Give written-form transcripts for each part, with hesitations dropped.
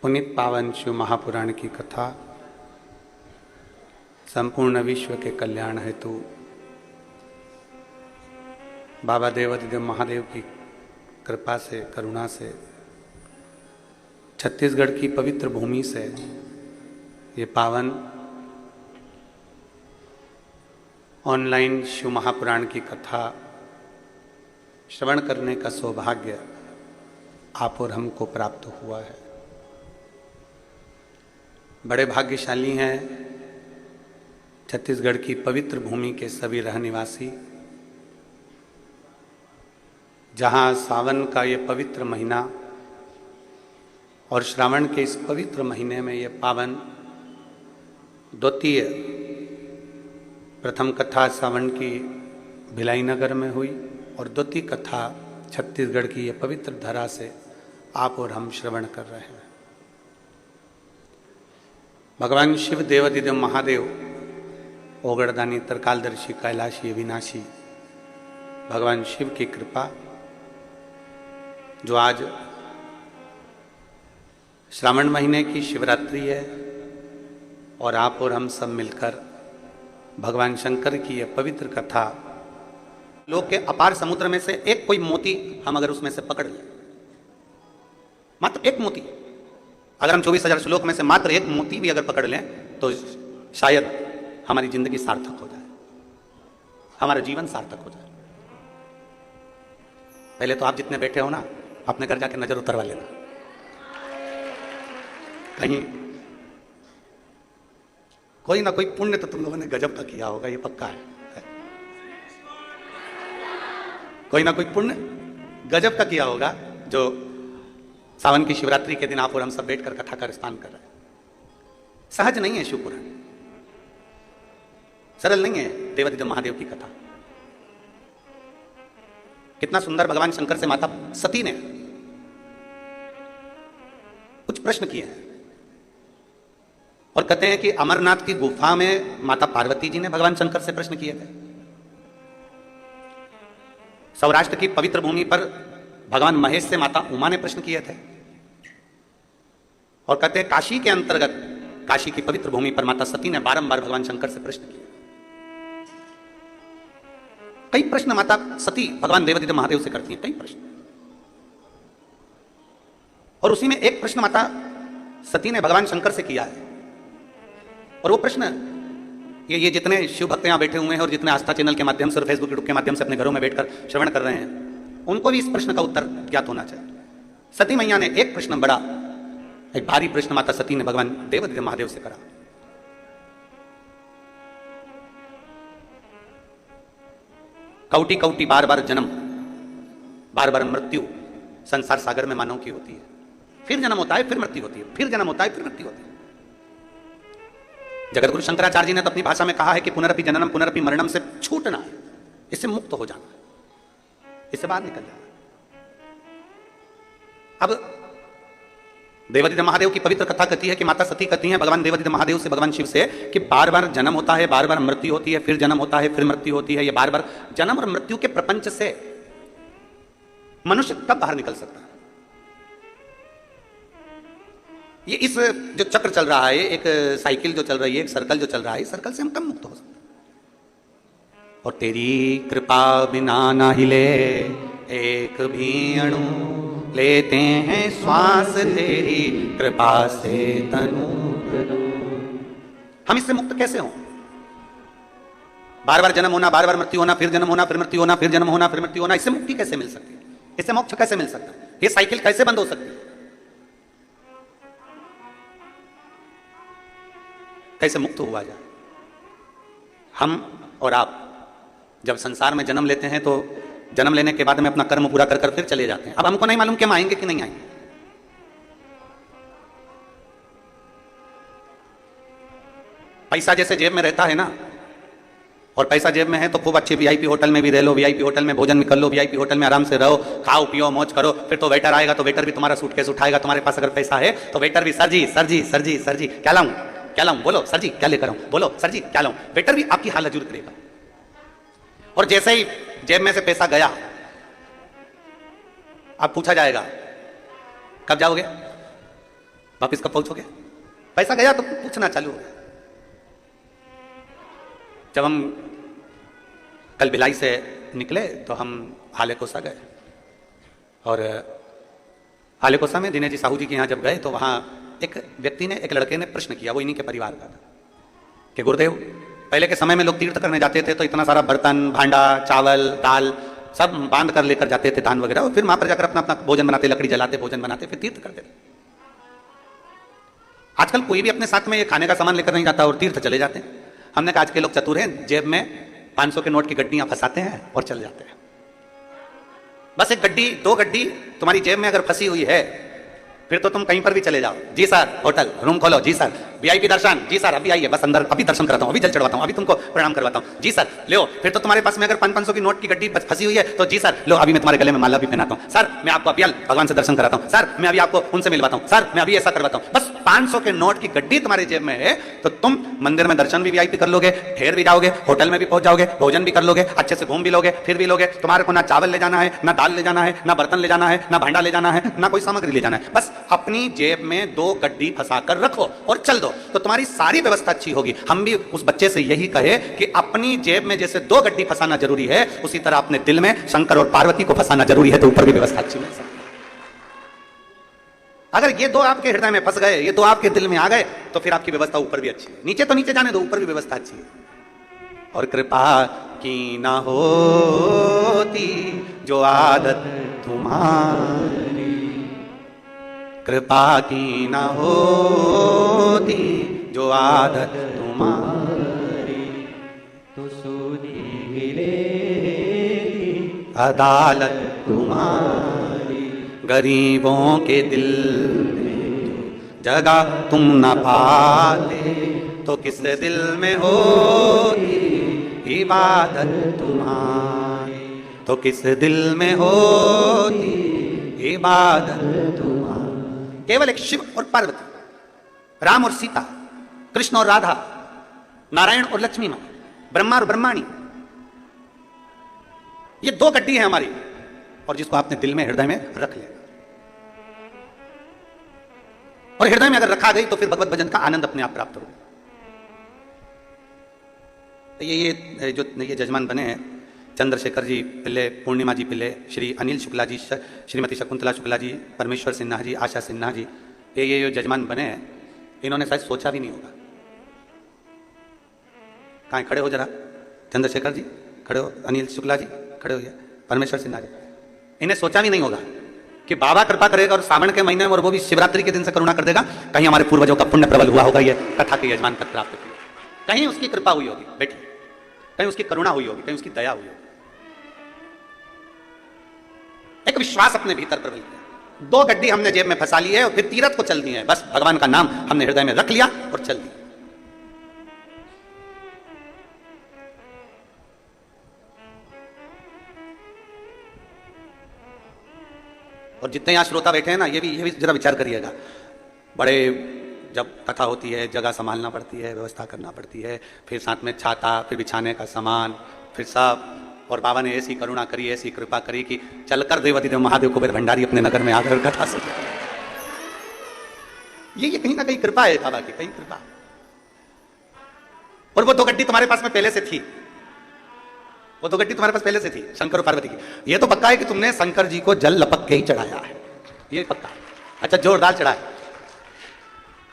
पुनीत पावन शिव महापुराण की कथा संपूर्ण विश्व के कल्याण हेतु बाबा देवाधिदेव महादेव की कृपा से, करुणा से, छत्तीसगढ़ की पवित्र भूमि से ये पावन ऑनलाइन शिव महापुराण की कथा श्रवण करने का सौभाग्य आप और हमको प्राप्त हुआ है। बड़े भाग्यशाली हैं छत्तीसगढ़ की पवित्र भूमि के सभी रहनिवासी, जहाँ सावन का ये पवित्र महीना और श्रावण के इस पवित्र महीने में ये पावन द्वितीय प्रथम कथा सावन की भिलाई नगर में हुई और द्वितीय कथा छत्तीसगढ़ की ये पवित्र धरा से आप और हम श्रवण कर रहे हैं। भगवान शिव देवाधिदेव महादेव ओगड़दानी तरकालदर्शी कैलाशी विनाशी भगवान शिव की कृपा, जो आज श्रावण महीने की शिवरात्रि है और आप और हम सब मिलकर भगवान शंकर की यह पवित्र कथा, लोक के अपार समुद्र में से एक कोई मोती हम अगर उसमें से पकड़ लें, मात्र एक मोती, अगर हम 24,000 श्लोक में से मात्र एक मोती भी अगर पकड़ लें तो शायद हमारी जिंदगी सार्थक हो जाए, हमारा जीवन सार्थक हो जाए। पहले तो आप जितने बैठे हो ना, अपने घर जाके नजर उतरवा लेना, कहीं कोई ना कोई पुण्य तो तुम लोगों ने गजब का किया होगा, ये पक्का है। कोई ना कोई पुण्य गजब का किया होगा जो सावन की शिवरात्रि के दिन आप और हम सब बैठकर कथा का स्थान कर रहे हैं। सहज नहीं है शिवपुराण, सरल नहीं है देवाधिदेव महादेव की कथा। कितना सुंदर भगवान शंकर से माता सती ने कुछ प्रश्न किए हैं और कहते हैं कि अमरनाथ की गुफा में माता पार्वती जी ने भगवान शंकर से प्रश्न किए थे। सौराष्ट्र की पवित्र भूमि पर भगवान महेश से माता उमा ने प्रश्न किए थे और कहते हैं काशी के अंतर्गत काशी की पवित्र भूमि पर माता सती ने बारंबार भगवान शंकर से प्रश्न किए। कई प्रश्न माता सती भगवान देवाधिदेव महादेव से करती हैं, कई प्रश्न, और उसी में एक प्रश्न माता सती ने भगवान शंकर से किया है। और वो प्रश्न ये जितने शिव भक्त यहां बैठे हुए हैं और जितने आस्था चैनल के माध्यम से और फेसबुक यूट्यूब के माध्यम से अपने घरों में बैठकर श्रवण कर रहे हैं, उनको भी इस प्रश्न का उत्तर ज्ञात होना चाहिए। सती मैया ने एक प्रश्न, बड़ा एक भारी प्रश्न माता सती ने भगवान देवाधिदेव महादेव से करा। कौटी कौटी बार बार जन्म, बार बार मृत्यु संसार सागर में मानव की होती है। फिर जन्म होता है, फिर मृत्यु होती है, फिर जन्म होता है, फिर मृत्यु होती है। जगत गुरु शंकराचार्य जी ने तो अपनी भाषा में कहा है कि पुनरपि जननम पुनरपि मरणम से छूटना है, इससे मुक्त हो जाना है, इससे बाहर निकल जाना है। अब देवाधिदेव महादेव की पवित्र कथा कहती है कि माता सती कहती है भगवान देवाधिदेव महादेव से, भगवान शिव से, कि बार बार जन्म होता है, बार बार मृत्यु होती है, फिर जन्म होता है, फिर मृत्यु होती है। ये बार बार जन्म और मृत्यु के प्रपंच से मनुष्य कब बाहर निकल सकता है? ये इस जो चक्र चल रहा है, एक साइकिल जो चल रही है, एक सर्कल जो चल रहा है, इस सर्कल से हम कब मुक्त हो सकते हैं? और तेरी कृपा बिना ना हिले एक भी अणु, लेते हैं श्वास तेरी कृपा से तनु। हम इससे मुक्त कैसे हों? बार बार जन्म होना, बार बार मृत्यु होना, फिर जन्म होना, फिर मृत्यु होना, फिर जन्म होना, फिर मृत्यु होना, इससे मुक्ति कैसे मिल सकती है? इससे मोक्ष कैसे मिल सकता है? ये साइकिल कैसे बंद हो सकती है? कैसे मुक्त हुआ जाए? हम और आप जब संसार में जन्म लेते हैं तो जन्म लेने के बाद में अपना कर्म पूरा कर फिर चले जाते हैं। अब हमको नहीं मालूम कि हम आएंगे कि नहीं आएंगे। पैसा जैसे जेब में रहता है ना, और पैसा जेब में है तो खूब अच्छी वीआईपी होटल में भी रह लो, वीआईपी होटल में भोजन कर लो, वीआईपी होटल में आराम से रहो, खाओ पियो मौज करो। फिर तो वेटर आएगा तो वेटर भी तुम्हारा सूटकेस उठाएगा। तुम्हारे पास अगर पैसा है तो वेटर भी सर जी सर जी सर जी सर जी क्या लाऊं, क्या लाऊं, बोलो सर जी क्या लेकर आऊं, बोलो सर जी क्या लाऊं। वेटर भी आपकी हालत जरूर करेगा। और जैसे ही जेब में से पैसा गया, अब पूछा जाएगा कब जाओगे? वापिस कब पहुंचोगे? पैसा गया तो पूछना चालू हो गया। जब हम कल भिलाई से निकले तो हम हालेकोसा गए, और हालेकोसा में दिनेश जी साहू जी के यहाँ जब गए तो वहाँ एक व्यक्ति ने, एक लड़के ने प्रश्न किया, वो इन्हीं के परिवार का था, कि गुरुदेव, पहले के समय में लोग तीर्थ करने जाते थे तो इतना सारा बर्तन, भांडा, चावल, दाल सब बांध कर लेकर जाते थे, दान वगैरह, और फिर वहां पर जाकर अपना अपना भोजन बनाते, लकड़ी जलाते, भोजन बनाते, फिर तीर्थ करते थे। आजकल कोई भी अपने साथ में ये खाने का सामान लेकर नहीं जाता और तीर्थ चले जाते हैं। हमने कहा आज के लोग चतुर हैं, जेब में 500 के नोट की गड्डियां फंसाते हैं और चल जाते हैं। बस एक गड्डी, 2 गड्डी तुम्हारी जेब में अगर फंसी हुई है, फिर तो तुम कहीं पर भी चले जाओ। जी सर, होटल रूम खोलो। जी सर, वीआईपी दर्शन। जी सर, अभी आइए, बस अंदर, अभी दर्शन कराता हूँ, अभी जल चढ़वाता हूँ, अभी तुमको प्रणाम करवाता हूँ। जी सर, लो। फिर तो तुम्हारे पास में अगर 500 की नोट की गड्डी फंसी हुई है तो जी सर, लो, अभी मैं तुम्हारे गले में माला भी पहनाता हूँ। सर, मैं आपको अभी भगवान से दर्शन कराता हूँ। सर, मैं अभी आपको उनसे मिलवाता हूँ। सर, मैं अभी ऐसा करवाता हूँ। बस 500 के नोट की गड्डी तुम्हारी जेब में है तो तुम मंदिर में दर्शन भी वीआईपी कर लोगे, ठहर भी जाओगे, होटल में भी पहुंच जाओगे, भोजन भी कर लोगे, अच्छे से घूम भी लोगे, फिर भी लोगे। तुम्हारे को ना चावल ले जाना है, ना दाल ले जाना है, ना बर्तन ले जाना है, ना भांडा ले जाना है, ना कोई सामग्री ले जाना है। बस अपनी जेब में 2 गड्डी फंसा कर रखो और चल दो, तो तुम्हारी सारी व्यवस्था अच्छी होगी। हम भी उस बच्चे से यही कहे कि अपनी जेब में जैसे 2 गड्डी फंसाना जरूरी है, उसी तरह अपने दिल में शंकर और पार्वती को फंसाना जरूरी है, तो ऊपर भी व्यवस्था अच्छी मिल सकती है। अगर ये 2 आपके हृदय में फंस गए, ये 2 आपके दिल में आ गए, तो फिर आपकी व्यवस्था ऊपर भी अच्छी है। नीचे तो नीचे जाने दो, ऊपर भी व्यवस्था अच्छी है। और कृपा की ना होती जो आदत तुम्हारी, कृपा की ना होती जो आदत तुम्हारी, तो सूदी गिलेती अदालत तुम्हारी, गरीबों के दिल में जगह तुम न पाते, तो किस दिल में होती इबादत तुम्हारी, तो किस दिल में होती इबादत तुम्हारी। केवल एक शिव और पार्वती, राम और सीता, कृष्ण और राधा, नारायण और लक्ष्मी मां, ब्रह्मा और ब्रह्माणी, ये 2 गड्डी है हमारी, और जिसको आपने दिल में, हृदय में रख लिया, और हृदय में अगर रखा गई तो फिर भगवत भजन का आनंद अपने आप प्राप्त होगा। ये जो ये जजमान बने हैं, चंद्रशेखर जी पिल्ले, पूर्णिमा जी पिल्ले, श्री अनिल शुक्ला जी, श्रीमती शकुंतला शुक्ला जी, परमेश्वर सिन्हा जी, आशा सिन्हा जी, ये जो जजमान बने हैं, इन्होंने शायद सोचा भी नहीं होगा। कहाँ खड़े हो जरा, चंद्रशेखर जी खड़े हो, अनिल शुक्ला जी खड़े हो, परमेश्वर सिन्हा जी, इन्हें सोचा भी नहीं होगा कि बाबा कृपा करेगा और सावन के महीने में, और वो भी शिवरात्रि के दिन से करुणा कर देगा। कहीं हमारे पूर्वजों का पुण्य प्रबल हुआ होगा, ये कथा के यजमान तक प्राप्त हुई, कहीं उसकी कृपा हुई होगी बेटी, कहीं उसकी करुणा हुई होगी, कहीं उसकी दया हुई होगी। एक विश्वास अपने भीतर प्रबल किया, 2 गड्डी हमने जेब में फंसा ली है और फिर तीरथ को चल दी है। बस भगवान का नाम हमने हृदय में रख लिया और चल दिया। और जितने यहां श्रोता बैठे हैं ना, ये भी जरा विचार करिएगा। बड़े जब कथा होती है, जगह संभालना पड़ती है, व्यवस्था करना पड़ती है, फिर साथ में छाता, फिर बिछाने का सामान, फिर सब, और बाबा ने ऐसी करुणा करी, ऐसी कृपा करी कि चलकर देवती देव महादेव कुबेर भंडारी अपने नगर में आकर कथा सुन। ये कहीं ना कहीं कृपा है बाबा की, कहीं कृपा। और वो 2 गड्डी तुम्हारे पास में पहले से थी, वो 2 गड्डी तुम्हारे पास पहले से थी, शंकर और पार्वती की। ये तो पक्का है कि तुमने शंकर जी को जल लपक के ही चढ़ाया है, ये पक्का। अच्छा, जोरदार चढ़ाया।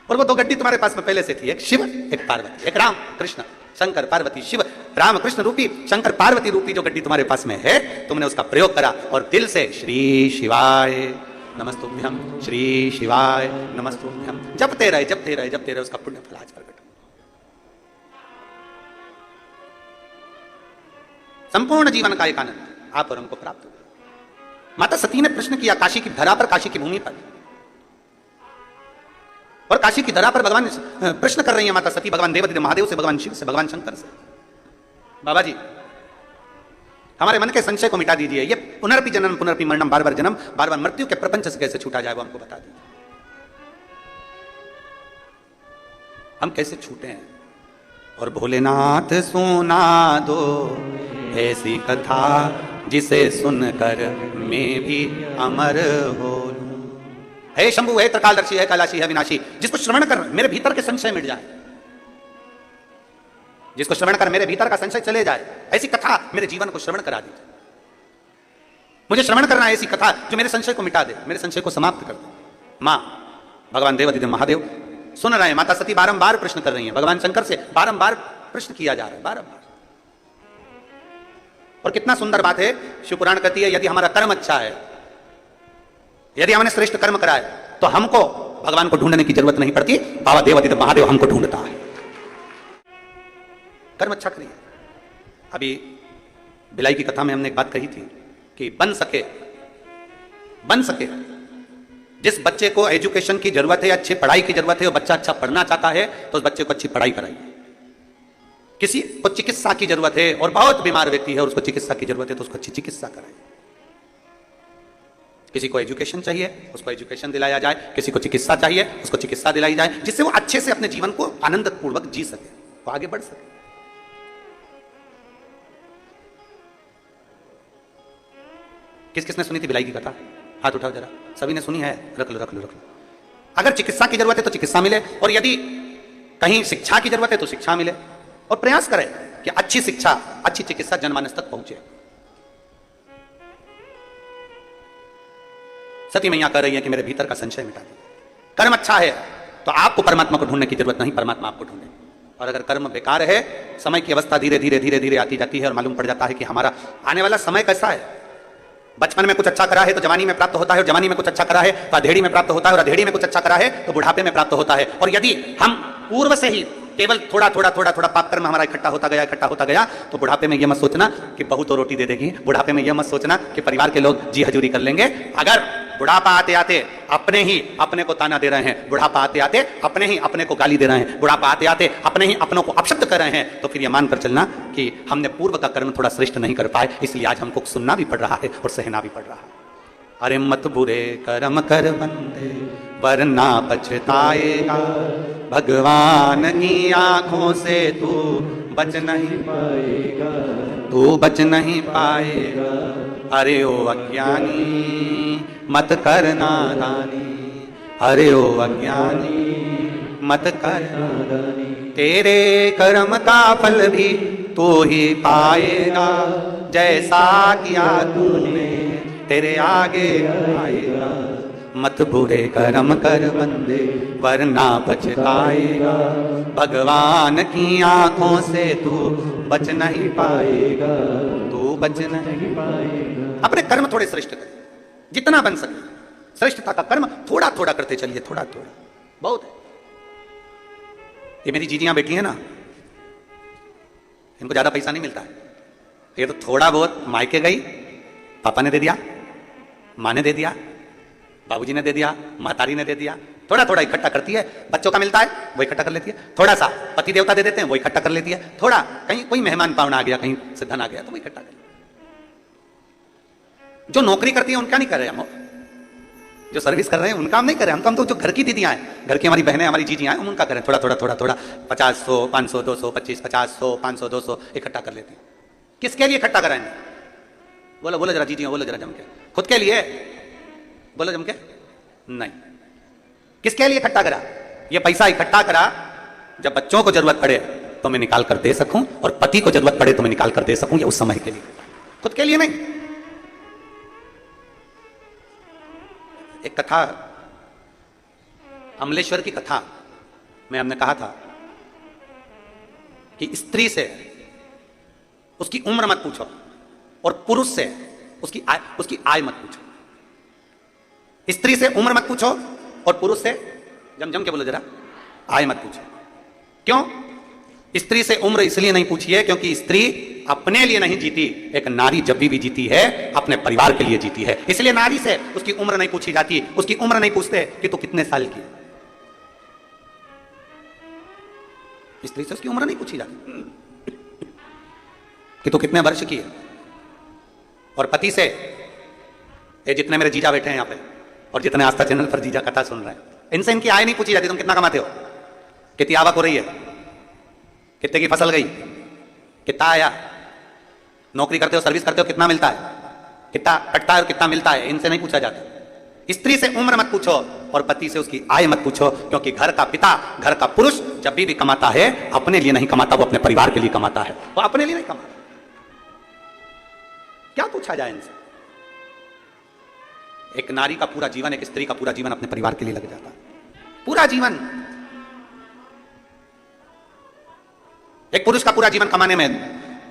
और वो 2 गड्डी तुम्हारे पास में पहले से थी, एक शिव, एक पार्वती, एक राम कृष्ण, शंकर पार्वती शिव, राम कृष्ण रूपी, शंकर पार्वती रूपी जो गड्डी तुम्हारे पास में है, तुमने उसका प्रयोग करा और दिल से श्री शिवाय नमस्तुभ्यम, श्री शिवाय नमस्तुभ्यम जपते रहे, जपते रहे, जपते रहे। उसका पुण्य फल आज प्रकट। संपूर्ण जीवन का एक आनंद आप और हमको प्राप्त हुआ। माता सती ने प्रश्न किया काशी की धरा पर, काशी की भूमि पर, और काशी की धरा पर भगवान प्रश्न कर रही है माता सती, भगवान देवदेव महादेव से, भगवान शिव से, भगवान शंकर से, बाबा जी हमारे मन के संशय को मिटा दीजिए। ये पुनर्पि जन्म पुनर्पि मरणम, बार बार जन्म बार बार मृत्यु के प्रपंच से कैसे छूटा जाए, वो हमको बता दीजिए। हम कैसे छूटे हैं। और भोलेनाथ सुना दो ऐसी कथा, जिसे सुनकर मैं भी अमर हो लूं। हे शंभु, हे त्रिकालदर्शी, है कैलाशी, है विनाशी, जिसको श्रवण कर मेरे भीतर के संशय मिट जाए, जिसको श्रवण कर मेरे भीतर का संशय चले जाए, ऐसी कथा मेरे जीवन को श्रवण करा दीजिए। मुझे श्रवण करना है ऐसी कथा जो मेरे संशय को मिटा दे, मेरे संशय को समाप्त कर दे। मां भगवान देवादिदेव महादेव सुन रहे हैं, माता सती बारंबार प्रश्न कर रही हैं, भगवान शंकर से बारंबार प्रश्न किया जा रहा है, बारंबार। और कितना सुंदर बात है, शिवपुराण कहती है यदि हमारा कर्म अच्छा है, यदि हमने श्रेष्ठ कर्म करा है, तो हमको भगवान को ढूंढने की जरूरत नहीं पड़ती, बाबा देवादिदेव महादेव हमको ढूंढता है। कर्म अच्छा करिए। अभी बिलाई की कथा में हमने एक बात कही थी कि बन सके जिस बच्चे को एजुकेशन की जरूरत है, अच्छी पढ़ाई की जरूरत है, वो बच्चा अच्छा पढ़ना चाहता है तो उस बच्चे को अच्छी पढ़ाई कराइए। किसी को चिकित्सा की जरूरत है और बहुत बीमार व्यक्ति है और उसको चिकित्सा की जरूरत है तो उसको अच्छी चिकित्सा कराइए। किसी को एजुकेशन चाहिए, उसको एजुकेशन दिलाया जाए, किसी को चिकित्सा चाहिए, उसको चिकित्सा दिलाई जाए, जिससे वो अच्छे से अपने जीवन को आनंद पूर्वक जी सके, वो आगे बढ़ सके। किसने सुनी थी बिलाई की कथा? हाथ उठाओ जरा, सभी ने सुनी है? रख लो रख लो रख लो। अगर चिकित्सा की जरूरत है तो चिकित्सा मिले, और यदि कहीं शिक्षा की जरूरत है तो शिक्षा मिले, और प्रयास करें कि अच्छी शिक्षा, अच्छी चिकित्सा जनमानस तक पहुंचे। सती मैया कह रही है कि मेरे भीतर का संशय मिटा दे। कर्म अच्छा है तो आपको परमात्मा को ढूंढने की जरूरत नहीं, परमात्मा आपको ढूंढे। और अगर कर्म बेकार है, समय की अवस्था धीरे धीरे धीरे धीरे आती जाती है और मालूम पड़ जाता है कि हमारा आने वाला समय कैसा है। बचपन में कुछ अच्छा करा है तो जवानी में प्राप्त होता है, और जवानी में कुछ अच्छा करा है तो अधेड़ी में प्राप्त होता है, और अधेड़ी में कुछ अच्छा करा है तो बुढ़ापे में प्राप्त होता है। और यदि हम पूर्व से ही केवल थोड़ा थोड़ा थोड़ा थोड़ा पाप कर्म हमारा इकट्ठा होता गया तो बुढ़ापे में यह मत सोचना कि बहू तो रोटी दे देगी, बुढ़ापे में यह मत सोचना कि परिवार के लोग जी हजूरी कर लेंगे। अगर बुढ़ापा आते आते अपने ही अपने को ताना दे रहे हैं, बुढ़ापा आते आते अपने ही अपने को गाली दे रहे हैं, बुढ़ापा आते आते अपने ही अपनों को अपशब्द कर रहे हैं, तो फिर यह मानकर चलना कि हमने पूर्व का कर्म थोड़ा श्रेष्ठ नहीं कर पाए, इसलिए आज हमको सुनना भी पड़ रहा है और सहना भी पड़ रहा है। अरे मत बुरे कर्म कर बंदे वरना पछताएगा, भगवान की आंखों से तू बच नहीं पाएगा, तू बच नहीं पाएगा। अरे ओ अज्ञानी मत कर नादानी, अरे ओ अज्ञानी मत कर नादानी, तेरे कर्म का फल भी तू ही पाएगा, जैसा किया तूने तेरे आगे आएगा। मत बुरे कर्म कर बंदे वरना पछताएगा, भगवान की आंखों से तू बच नहीं पाएगा, तू बच नहीं पाएगा। अपने कर्म थोड़े श्रेष्ठ करें, जितना बन सके श्रेष्ठता का कर्म थोड़ा थोड़ा करते चलिए, थोड़ा थोड़ा बहुत है। ये मेरी जीजियां बेटी है ना, इनको ज्यादा पैसा नहीं मिलता है, ये तो थोड़ा बहुत मायके गई, पापा ने दे दिया, माँ ने दे दिया, बाबूजी ने दे दिया, मातारी ने दे दिया, थोड़ा थोड़ा इकट्ठा करती है। बच्चों का मिलता है वो इकट्ठा कर लेती है, थोड़ा सा पति देवता दे देते हैं वो इकट्ठा कर लेती है, थोड़ा कहीं कोई मेहमान पावना आ गया, कहीं से धन आ गया तो वो इकट्ठा कर लेती है। जो नौकरी करती है उनका नहीं कर रहे हम, जो सर्विस कर रहे हैं उनका हम नहीं कर रहे, हम तो जो घर की दीदियां हैं, घर की हमारी बहनें, हमारी जीजियां हैं, हम उनका करें थोड़ा थोड़ा थोड़ा थोड़ा 50, 100, 500, 200, 25, 50, 100, 500, 200 इकट्ठा कर लेते हैं। किसके लिए इकट्ठा कराएंगे? बोलो बोलो जरा जीजियां, बोलो जरा जम के, खुद के लिए बोलो जम के? नहीं। किसके लिए इकट्ठा करा? ये पैसा इकट्ठा करा जब बच्चों को जरूरत पड़े तो मैं निकाल कर दे सकूं, और पति को जरूरत पड़े तो मैं निकाल कर दे सकूं, ये उस समय के लिए, खुद के लिए नहीं। एक कथा, अमलेश्वर की कथा में हमने कहा था कि स्त्री से उसकी उम्र मत पूछो और पुरुष से उसकी आय मत पूछो। स्त्री से उम्र मत पूछो और पुरुष से, जम के बोलो जरा, आय मत पूछो। क्यों? स्त्री से उम्र इसलिए नहीं पूछिए क्योंकि स्त्री अपने लिए नहीं जीती, एक नारी जब भी जीती है अपने परिवार के लिए जीती है, इसलिए नारी से उसकी उम्र नहीं पूछी जाती, उसकी उम्र नहीं पूछते कि तू कितने साल की। स्त्री से उसकी उम्र नहीं पूछी जाती कि तू कितने वर्ष की है। और पति से, ये जितने मेरे जीजा बैठे हैं यहाँ पे और जितने आस्था चैनल पर जीजा कथा सुन रहे हैं, इनसे इनकी आय नहीं पूछी जाती, तुम कितना कमाते हो, कितनी आवक हो रही है, कितने की फसल गई, कितना आया, नौकरी करते हो, सर्विस करते हो, कितना मिलता है, कितना कटता है और कितना मिलता है, इनसे नहीं पूछा जाता। स्त्री से उम्र मत पूछो और पति से उसकी आय मत पूछो, क्योंकि घर का पिता, घर का पुरुष जब भी कमाता है अपने लिए नहीं कमाता, वो अपने परिवार के लिए कमाता है, वो अपने लिए नहीं कमाता। क्या पूछा जाए इनसे? एक नारी का पूरा जीवन, एक स्त्री का पूरा जीवन अपने परिवार के लिए लग जाता है, पूरा जीवन। एक पुरुष का पूरा जीवन कमाने में,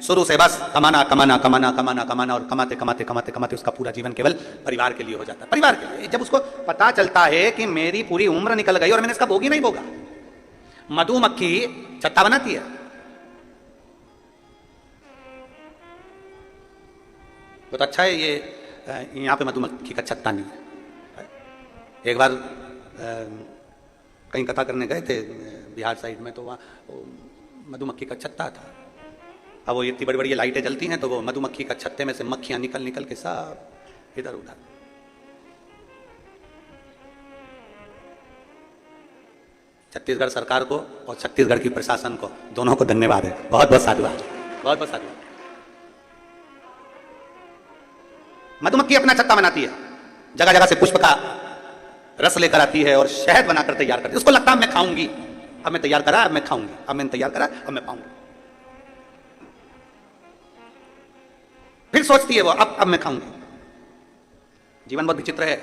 शुरू से बस कमाना कमाना कमाना कमाना कमाना, और कमाते कमाते कमाते कमाते उसका पूरा जीवन केवल परिवार के लिए हो जाता है, परिवार के लिए। जब उसको पता चलता है कि मेरी पूरी उम्र निकल गई और मैंने इसका भोगी नहीं भोगा। मधुमक्खी छत्ता बनाती है, तो अच्छा है ये, यहां पे मधुमक्खी का छत्ता नहीं है। एक बार कहीं कथा करने गए थे बिहार साइड में, तो वहां मधुमक्खी का छत्ता था। अब वो इतनी बड़ी बड़ी लाइटें जलती हैं, तो वो मधुमक्खी का छत्ते में से मक्खियां निकल निकल के सब इधर उधर। छत्तीसगढ़ सरकार को और छत्तीसगढ़ की प्रशासन को, दोनों को धन्यवाद है, बहुत बहुत साधुवाद, बहुत बहुत साधुवाद। मधुमक्खी अपना छत्ता बनाती है, जगह जगह से पुष्प का रस लेकर आती है और शहद बनाकर तैयार करती है। उसको लगता है मैं खाऊंगी, अब मैं तैयार करा, अब मैं खाऊंगी, अब मैंने तैयार करा, अब मैं पाऊंगी। फिर सोचती है वो, अब मैं खाऊंगी। जीवन बहुत विचित्र है।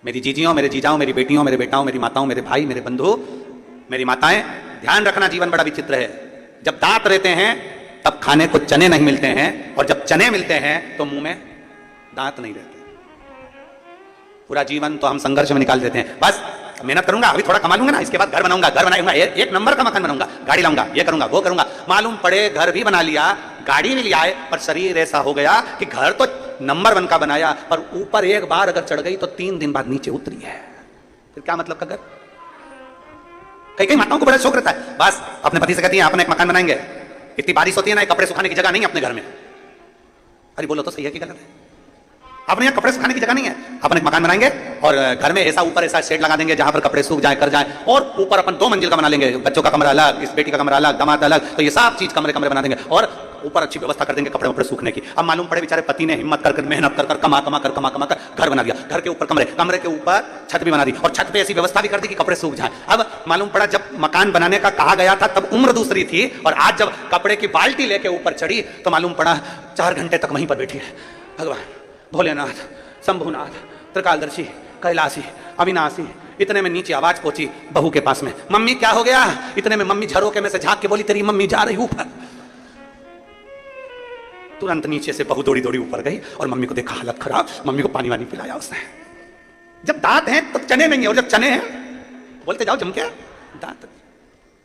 मेरी जीजियों, मेरे जीजाओं, मेरी बेटियों, मेरे बेटाओं, मेरी माताओं, मेरे भाई, मेरे बंधु, मेरी माताएं, ध्यान रखना, जीवन बड़ा विचित्र है। जब दांत रहते हैं तब खाने को चने नहीं मिलते हैं, और जब चने मिलते हैं तो मुंह में दांत नहीं रहते। पूरा जीवन तो हम संघर्ष में निकाल देते हैं। बस मेहनत करूंगा, अभी थोड़ा कमा लूंगा ना, इसके बाद घर बनाऊंगा, घर बनाऊंगा, एक नंबर का मकान बनाऊंगा, गाड़ी लाऊंगा, ये करूंगा, वो करूंगा। मालूम पड़े घर भी बना लिया, गाड़ी भी लिया है, पर शरीर ऐसा हो गया कि घर तो नंबर 1 का बनाया, पर ऊपर एक बार अगर चढ़ गई तो 3 दिन बाद नीचे उतरी है। फिर क्या मतलब का घर? कई कई माताओं को बड़ा शौक रहता है, बस अपने पति से कहती है अपने एक मकान बनाएंगे, इतनी बारिश होती है ना, कपड़े सुखाने की जगह नहीं अपने घर में। अरे बोलो तो सही है कि गलत है? अपने यहाँ कपड़े सुखाने की जगह नहीं है, अपन एक मकान बनाएंगे और घर में ऐसा ऊपर ऐसा शेड लगा देंगे जहां पर कपड़े सूख जाए, कर जाए, और ऊपर अपन 2 मंजिल का बना लेंगे, बच्चों का कमरा अलग, इस बेटी का कमरा अलग, दामाद अलग, तो ये सब चीज कमरे कमरे बना देंगे और ऊपर अच्छी व्यवस्था कर देंगे कपड़े ऊपर सूखने की। अब मालूम पड़े बेचारे पति ने हिम्मत कर मेहनत कर कमा कर घर बना दिया, घर के ऊपर कमरे, कमरे के ऊपर छत भी बना दी, और छत पे ऐसी व्यवस्था भी कर दी कि कपड़े सूख जाए। अब मालूम पड़ा जब मकान बनाने का कहा गया था तब उम्र दूसरी थी, और आज जब कपड़े की बाल्टी लेके ऊपर चढ़ी तो मालूम पड़ा 4 घंटे तक वहीं पर बैठी है। भगवान, भोलेनाथ, शंभुनाथ, त्रिकालदर्शी, कैलाशी, अविनाशी। इतने में नीचे आवाज पहुंची बहू के पास में, मम्मी क्या हो गया? इतने में मम्मी झरोके में से झांक के बोली, तेरी मम्मी जा रही ऊपर। तुरंत नीचे से बहू दौड़ी दौड़ी ऊपर गई और मम्मी को देखा हालत खराब, मम्मी को पानी वानी पिलाया उसने। जब दांत हैं तो चने नहीं है, और जब चने हैं बोलते जाओ जम के दांत।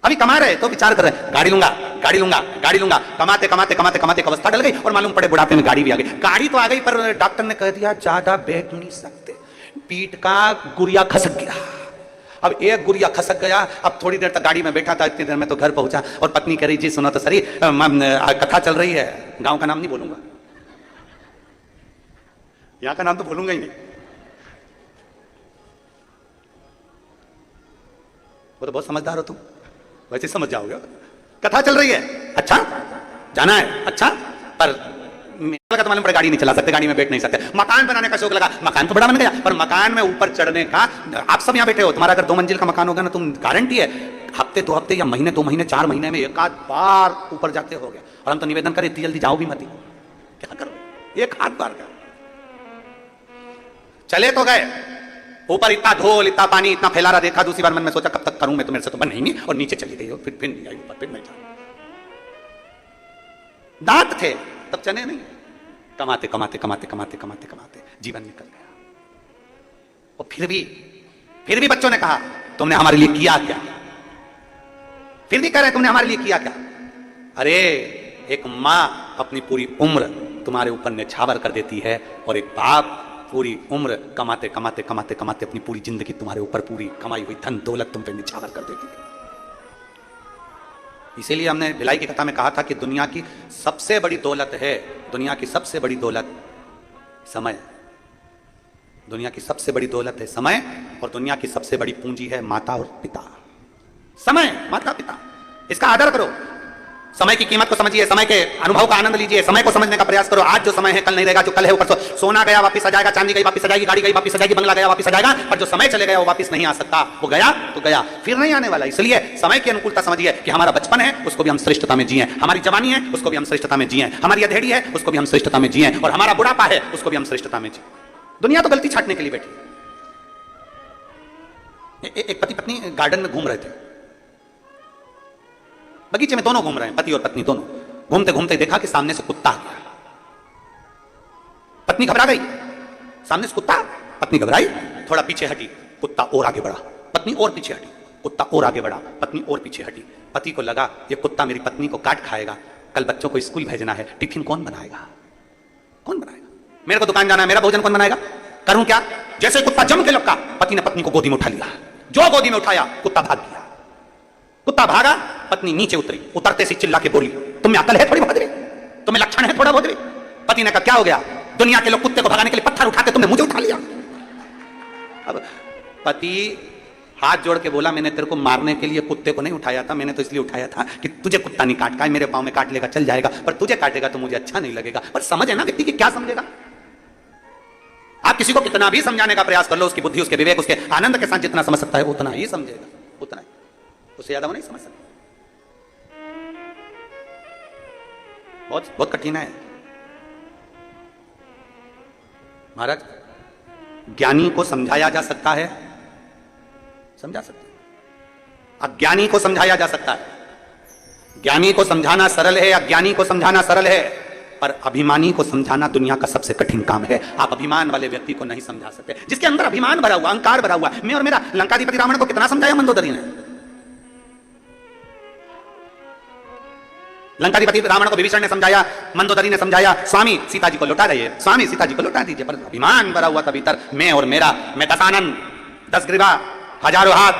अभी कमा रहे तो विचार कर रहे गाड़ी लूंगा, गाड़ी लूंगा, गाड़ी लूंगा, कमाते कमाते कमाते कमाते एक अवस्था डल गई और मालूम पड़े बुढ़ापे में गाड़ी भी आ गई। गाड़ी तो आ गई, पर डॉक्टर ने कह दिया ज्यादा बैठ नहीं सकते, पीठ का गुरिया खसक गया। अब एक गुरिया खसक गया, अब थोड़ी देर तक गाड़ी में बैठा था, इतनी देर में तो घर पहुंचा और पत्नी कह रही जी सुनो तो सही, कथा चल रही है, गांव का नाम नहीं बोलूंगा, यहां का नाम तो बोलूंगा ही नहीं, वो तो बहुत समझदार हो तुम, वैसे समझ जाओगे। कथा चल रही है, अच्छा जाना है, अच्छा, पर लगा तो मालूम पड़े गाड़ी नहीं चला सकते, गाड़ी में बैठ नहीं सकते। मकान बनाने का शौक लगा, मकान तो बड़ा बन गया, पर मकान में ऊपर चढ़ने का, आप सब यहाँ बैठे हो, तुम्हारा अगर 2 मंजिल का मकान होगा ना, तुम गारंटी है हफ्ते 2 हफ्ते या महीने 2 महीने 4 महीने में 1 आध बार ऊपर जाते हो गए। और हम तो निवेदन करें इतनी जल्दी जाओ भी मत, क्या करो, 1 आध बार का चले तो गए ऊपर, इतना ढोल इतना पानी इतना फैला रहा देखा, दूसरी बार मन में सोचा कब तक करूं मैं, तो मेरे से तो बन नहीं, और नीचे चली गई, और फिर नहीं आई ऊपर, फिर नहीं जा। दांत थे तब चने नहीं, कमाते कमाते कमाते कमाते कमाते कमाते जीवन निकल गया। और फिर भी बच्चों ने कहा तुमने हमारे लिए किया क्या? फिर भी कह रहे तुमने हमारे लिए किया क्या? अरे एक मां अपनी पूरी उम्र तुम्हारे ऊपर न्यौछावर कर देती है, और एक बाप पूरी उम्र कमाते कमाते कमाते कमाते अपनी पूरी जिंदगी तुम्हारे ऊपर पूरी कमाई हुई धन दौलत तुम पे न्यौछावर कर देती है। इसीलिए हमने भिलाई की कथा में कहा था कि दुनिया की सबसे बड़ी दौलत है, दुनिया की सबसे बड़ी दौलत समय, दुनिया की सबसे बड़ी दौलत है समय, और दुनिया की सबसे बड़ी पूंजी है माता और पिता। समय, माता पिता, इसका आदर करो। समय की कीमत को समझिए, समय के अनुभव का आनंद लीजिए, समय को समझने का प्रयास करो। आज जो समय है कल नहीं रहेगा, जो कल है वो परसों। सोना गया वापस आ जाएगा, चांदी गई वापस आ जाएगी, गाड़ी गई वापस आ जाएगी, बंगला गया वापस आ जाएगा, पर जो समय चले गया वो वापस नहीं आ सकता। वो गया तो गया, फिर नहीं आने वाला। इसलिए समय की अनुकूलता समझिए कि हमारा बचपन है उसको भी हम श्रेष्ठता में जिए, हमारी जवानी है उसको भी हम श्रेष्ठता में जिए, हमारी अधेड़ी है उसको भी हम श्रेष्ठता में जिए, और हमारा बुढ़ापा है उसको भी हम श्रेष्ठता में जिए। दुनिया तो गलती छाटने के लिए बैठी। एक पति पत्नी गार्डन में घूम रहे थे, बगीचे में दोनों घूम रहे हैं, पति और पत्नी दोनों। घूमते घूमते देखा कि सामने से कुत्ता आ गया। पत्नी घबरा गई, सामने से कुत्ता, पत्नी घबराई, थोड़ा पीछे हटी, कुत्ता और आगे बढ़ा, पत्नी और पीछे हटी, कुत्ता और आगे बढ़ा, पत्नी और पीछे हटी। पति को लगा ये कुत्ता मेरी पत्नी को काट खाएगा, कल बच्चों को स्कूल भेजना है, टिफिन कौन बनाएगा, कौन बनाएगा, मेरे को दुकान जाना है, मेरा भोजन कौन बनाएगा, करूं क्या। जैसे कुत्ता जम के लपका, पति ने पत्नी को गोदी में उठा लिया, जो गोदी में उठाया कुत्ता भाग गया। कुत्ता भागा, पत्नी नीचे उतरी, उतरते से चिल्ला के बोली, तुम्हें अकल है थोड़ी बहुत, तुम्हें लक्षण है थोड़ा बहुत। पति ने कहा क्या हो गया, दुनिया के लोग कुत्ते को भगाने के लिए पत्थर उठाते, तुमने मुझे उठा लिया। अब पति हाथ जोड़ के बोला, मैंने तेरे को मारने के लिए कुत्ते को नहीं उठाया था, मैंने तो इसलिए उठाया था कि तुझे कुत्ता नहीं काट का, मेरे पांव में काट लेगा चल जाएगा, पर तुझे काटेगा तो मुझे अच्छा नहीं लगेगा। पर समझ है ना व्यक्ति की, क्या समझेगा। आप किसी को कितना भी समझाने का प्रयास कर लो, उसकी बुद्धि, उसके विवेक, उसके आनंद के साथ जितना समझ सकता है उतना ही समझेगा, उतना ही, उससे ज्यादा वो नहीं समझ सकता। बहुत बहुत कठिन है महाराज। ज्ञानी को समझाया जा सकता है, समझा सकते हैं, अज्ञानी को समझाया जा सकता है। ज्ञानी को समझाना सरल है, अज्ञानी को समझाना सरल है, पर अभिमानी को समझाना दुनिया का सबसे कठिन काम है। आप अभिमान वाले व्यक्ति को नहीं समझा सकते, जिसके अंदर अभिमान भरा हुआ, अहंकार भरा हुआ। मैं और मेरा लंकाधिपति रावण को कितना समझाया मंदोदरी ने। लंकाधिपति रावण को विभीषण ने समझाया, मंदोदरी ने समझाया, स्वामी सीता जी को लौटा दीजिए, स्वामी सीता जी को लौटा दीजिए, पर अभिमान भरा हुआ था भीतर, मैं और मेरा, मैं दशानन, 10 ग्रीवा, हजारों हाथ,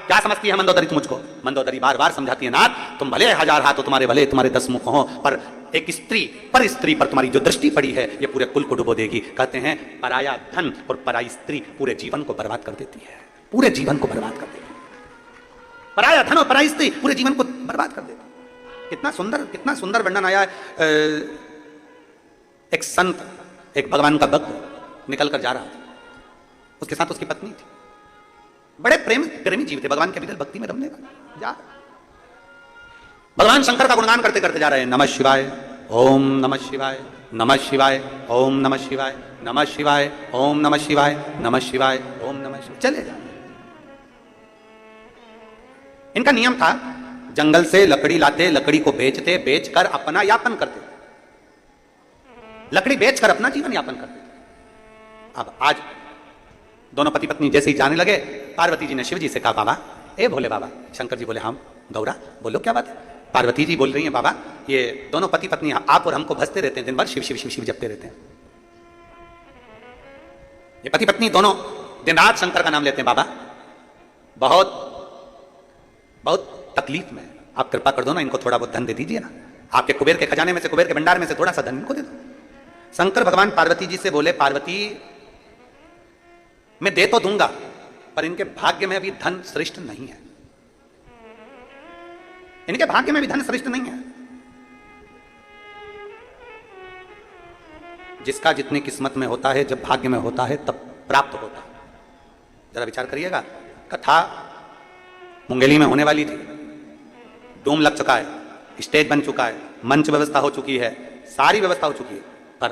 क्या समझती है मंदोदरी तुम मुझको। मंदोदरी बार बार समझाती है, नाथ तुम भले 1000 हाथ हो तुम्हारे, भले तुम्हारे 10 मुख हो, पर एक स्त्री पर तुम्हारी जो दृष्टि पड़ी है ये पूरे कुल को डुबो देगी। कहते हैं पराया धन और पराई स्त्री पूरे जीवन को बर्बाद कर देती है, पूरे जीवन को बर्बाद कर देती है। पराया धन और पराई स्त्री पूरे जीवन को बर्बाद कर देती है। कितना सुंदर वर्णन आया है। एक संत, एक भगवान का भक्त निकल कर जा रहा था, उसके साथ उसकी पत्नी थी, बड़े प्रेमी जीव थे, भगवान के भीतर भक्ति में रमने वाले। जा भगवान शंकर का गुणगान करते करते जा रहे हैं, नमः शिवाय ओम नमः शिवाय, नमः शिवाय ओम नमः शिवाय, नमः शिवाय ओम नमः शिवाय, नमः शिवाय ओम नमः शिवाय, चले जा। इनका नियम था, जंगल से लकड़ी लाते, लकड़ी को बेचते, बेचकर अपना यापन करते, लकड़ी बेचकर अपना जीवन यापन करते। अब आज दोनों पति पत्नी जैसे ही जाने लगे, पार्वती जी ने शिव जी से कहा, बाबा ए भोले बाबा। शंकर जी बोले, हम गौरा बोलो क्या बात है। पार्वती जी बोल रही हैं, बाबा ये दोनों पति पत्नी आप और हमको भजते रहते हैं, दिन भर शिव शिव शिव शिव जपते रहते हैं। ये पति पत्नी दोनों दिन रात शंकर का नाम लेते हैं, बाबा बहुत बहुत तकलीफ में, आप कृपा कर दो ना, इनको थोड़ा बहुत धन दे दीजिए ना, आपके कुबेर के खजाने में से, कुबेर के भंडार में से थोड़ा सा धन इनको दे दो। शंकर भगवान पार्वती जी से बोले, पार्वती मैं दे तो दूंगा, पर इनके भाग्य में अभी धन श्रेष्ठ नहीं है, इनके भाग्य में भी धन श्रेष्ठ नहीं है। जिसका जितनी किस्मत में होता है, जब भाग्य में होता है तब प्राप्त होता है। जरा विचार करिएगा, कथा मुंगेली में होने वाली थी, डूम लग चुका है, स्टेज बन चुका है, मंच व्यवस्था हो चुकी है, सारी व्यवस्था हो चुकी है, पर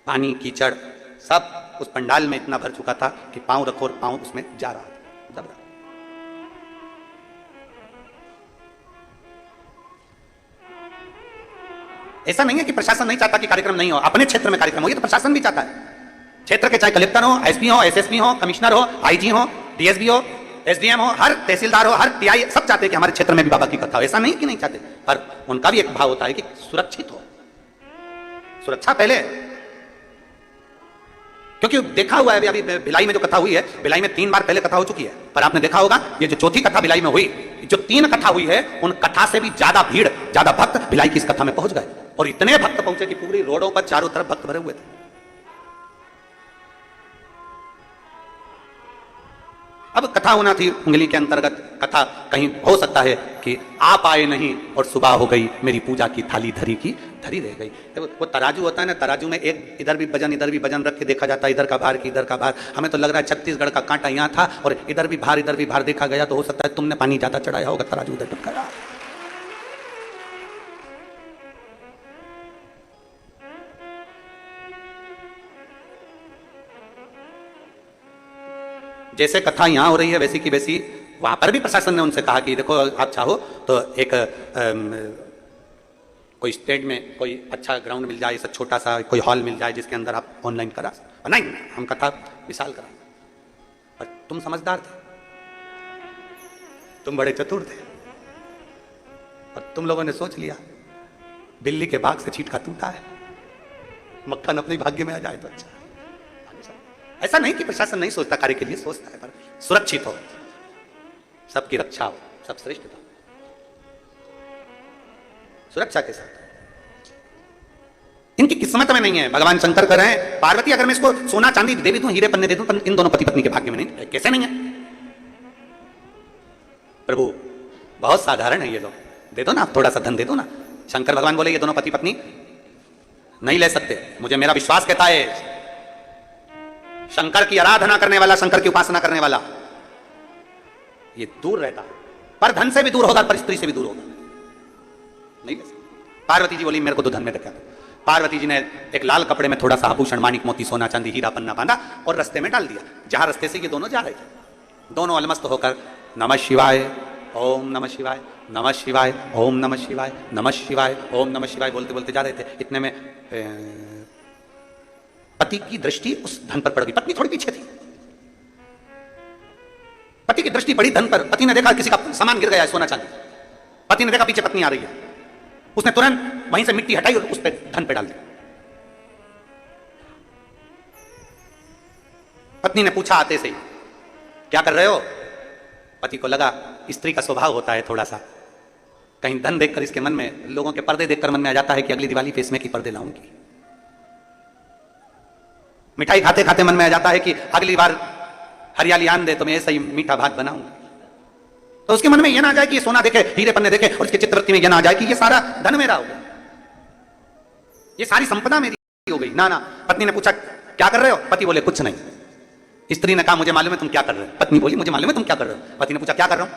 पानी कीचड़ सब उस पंडाल में इतना भर चुका था कि पांव रखो और पांव उसमें जा रहा था, दब रहा। ऐसा नहीं है कि प्रशासन नहीं चाहता कि कार्यक्रम नहीं हो, अपने क्षेत्र में कार्यक्रम हो, ये तो प्रशासन भी चाहता है। क्षेत्र के चाहे कलेक्टर हो, एसपी हो, एसएसपी हो, कमिश्नर हो, आईजी हो, डीएसपी हो, एसडीएम हो, हर तहसीलदार हो, हर टीआई, सब चाहते हैं कि हमारे क्षेत्र में भी बाबा की कथा हो। ऐसा नहीं कि नहीं चाहते, पर उनका भी एक भाव होता है कि सुरक्षित हो, सुरक्षा पहले। क्योंकि देखा हुआ है अभी भिलाई में जो कथा हुई है, भिलाई में 3 बार पहले कथा हो चुकी है, पर आपने देखा होगा ये जो चौथी कथा भिलाई में हुई, जो 3 कथा हुई है, उन कथा से भी ज्यादा भीड़, ज्यादा भक्त भिलाई की इस कथा में पहुंच गए, और इतने भक्त पहुंचे कि पूरी रोडों पर चारों तरफ भक्त भरे हुए थे। अब कथा होना थी उंगली के अंतर्गत, कथा कहीं हो सकता है कि आप आए नहीं और सुबह हो गई, मेरी पूजा की थाली धरी की धरी रह गई। तो वो तराजू होता है ना, तराजू में एक इधर भी वजन रख के देखा जाता है, इधर का भार की इधर का भार। हमें तो लग रहा है छत्तीसगढ़ का कांटा यहाँ था और इधर भी भार देखा गया, तो हो सकता है तुमने पानी ज्यादा चढ़ाया होगा, तराजू उधर टपकाया। जैसे कथा यहाँ हो रही है वैसी की वैसी वहां पर भी प्रशासन ने उनसे कहा कि देखो आप चाहो तो एक कोई स्टेट में कोई अच्छा ग्राउंड मिल जाए, ऐसा छोटा सा कोई हॉल मिल जाए जिसके अंदर आप ऑनलाइन करा सकते। नहीं, हम कथा विशाल करा। और तुम समझदार थे, तुम बड़े चतुर थे, और तुम लोगों ने सोच लिया बिल्ली के बाग से छींटा टूटा है, मक्खन अपने भाग्य में आ जाए तो अच्छा। ऐसा नहीं कि प्रशासन नहीं सोचता, कार्य के लिए सोचता है, पर सुरक्षित हो, सबकी रक्षा हो, सब श्रेष्ठ हो, सुरक्षा के साथ। इनकी किस्मत में नहीं है। भगवान शंकर कर रहे हैं, पार्वती अगर मैं इसको सोना चांदी दे भी दूं, हीरे पन्ने दे दूं, इन दोनों पति पत्नी के भाग्य में नहीं है। कैसे नहीं है प्रभु? बहुत साधारण है ये लोग, दे दो ना, थोड़ा सा धन दे दो ना। शंकर भगवान बोले ये दोनों पति पत्नी नहीं ले सकते। मुझे मेरा विश्वास कहता है, शंकर की आराधना करने वाला, शंकर की उपासना करने वाला ये दूर रहता, पर धन से भी दूर होगा, पर स्त्री से भी दूर होगा, नहीं ले सकते। पार्वती जी बोली मेरे को तो धन में रखा। पार्वती जी ने एक लाल कपड़े में थोड़ा सा आभूषण, मानिक मोती सोना चांदी हीरा पन्ना बांधा और रास्ते में डाल दिया, जहां रास्ते से ये दोनों जा रहे थे। दोनों अलमस्त होकर नमः शिवाय ओम नमः शिवाय, नमः शिवाय ओम नमः शिवाय, नमः शिवाय ओम नमः शिवाय बोलते बोलते जा रहे थे। इतने में पति की दृष्टि उस धन पर पड़ गई। पत्नी थोड़ी पीछे थी, पति की दृष्टि पड़ी धन पर। पति ने देखा किसी का सामान गिर गया है, सोना चांदी। पति ने देखा पीछे पत्नी आ रही है, उसने तुरंत वहीं से मिट्टी हटाई और उस पर धन पे डाल दी। पत्नी ने पूछा आते से ही क्या कर रहे हो? पति को लगा स्त्री का स्वभाव होता है थोड़ा सा, कहीं धन देखकर इसके मन में, लोगों के पर्दे देखकर मन में आ जाता है कि अगली दिवाली पे इसमें की पर्दे लाऊंगी। मिठाई खाते खाते मन में आ जाता है कि अगली बार हरियाली आन दे तो मैं ऐसा ही मीठा भात बनाऊंगा। तो उसके मन में यह ना आ जाए कि ये सोना देखे, हीरे पन्ने देखे, और उसके चित्रवृत्ति में यह ना आ जाए कि ये सारा धन मेरा हो गया, ये सारी संपदा मेरी हो गई। ना ना। पत्नी ने पूछा क्या कर रहे हो? पति बोले कुछ नहीं। स्त्री ने कहा मुझे मालूम है तुम क्या कर रहे हो। पत्नी बोली मुझे मालूम है तुम क्या कर रहे हो। पति ने पूछा क्या कर रहा हूं?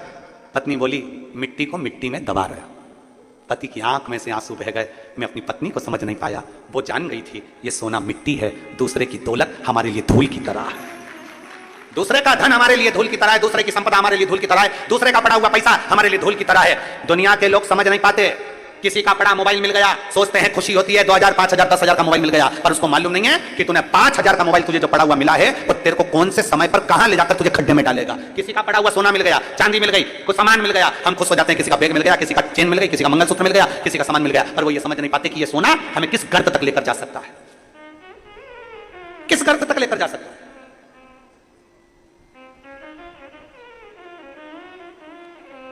पत्नी बोली मिट्टी को मिट्टी में दबा रहे हो। पति की आंख में से आंसू बह गए। मैं अपनी पत्नी को समझ नहीं पाया, वो जान गई थी ये सोना मिट्टी है, दूसरे की दौलत हमारे लिए धूल की तरह है, दूसरे का धन हमारे लिए धूल की तरह है, दूसरे की संपदा हमारे लिए धूल की तरह है, दूसरे का पड़ा हुआ पैसा हमारे लिए धूल की तरह है। दुनिया के लोग समझ नहीं पाते। किसी का पड़ा मोबाइल मिल गया, सोचते हैं खुशी होती है, 2000 5000 10,000 का मोबाइल मिल गया, पर उसको मालूम नहीं है कि तूने 5000 का मोबाइल तुझे जो पड़ा हुआ मिला है वो तेरे को कौन से समय पर कहां ले जाकर तुझे खड्डे में डालेगा। किसी का पड़ा हुआ सोना मिल गया, चांदी मिल गई, कुछ सामान मिल गया, हम खुश हो जाते हैं, किसी का बैग मिल गया, किसी का चेन मिल गई, किसी का मंगलसूत्र मिल गया, किसी का सामान मिल गया, पर वो ये समझ नहीं पाते कि ये सोना हमें किस गर्त तक लेकर जा सकता है, किस गर्त तक लेकर जा सकता है।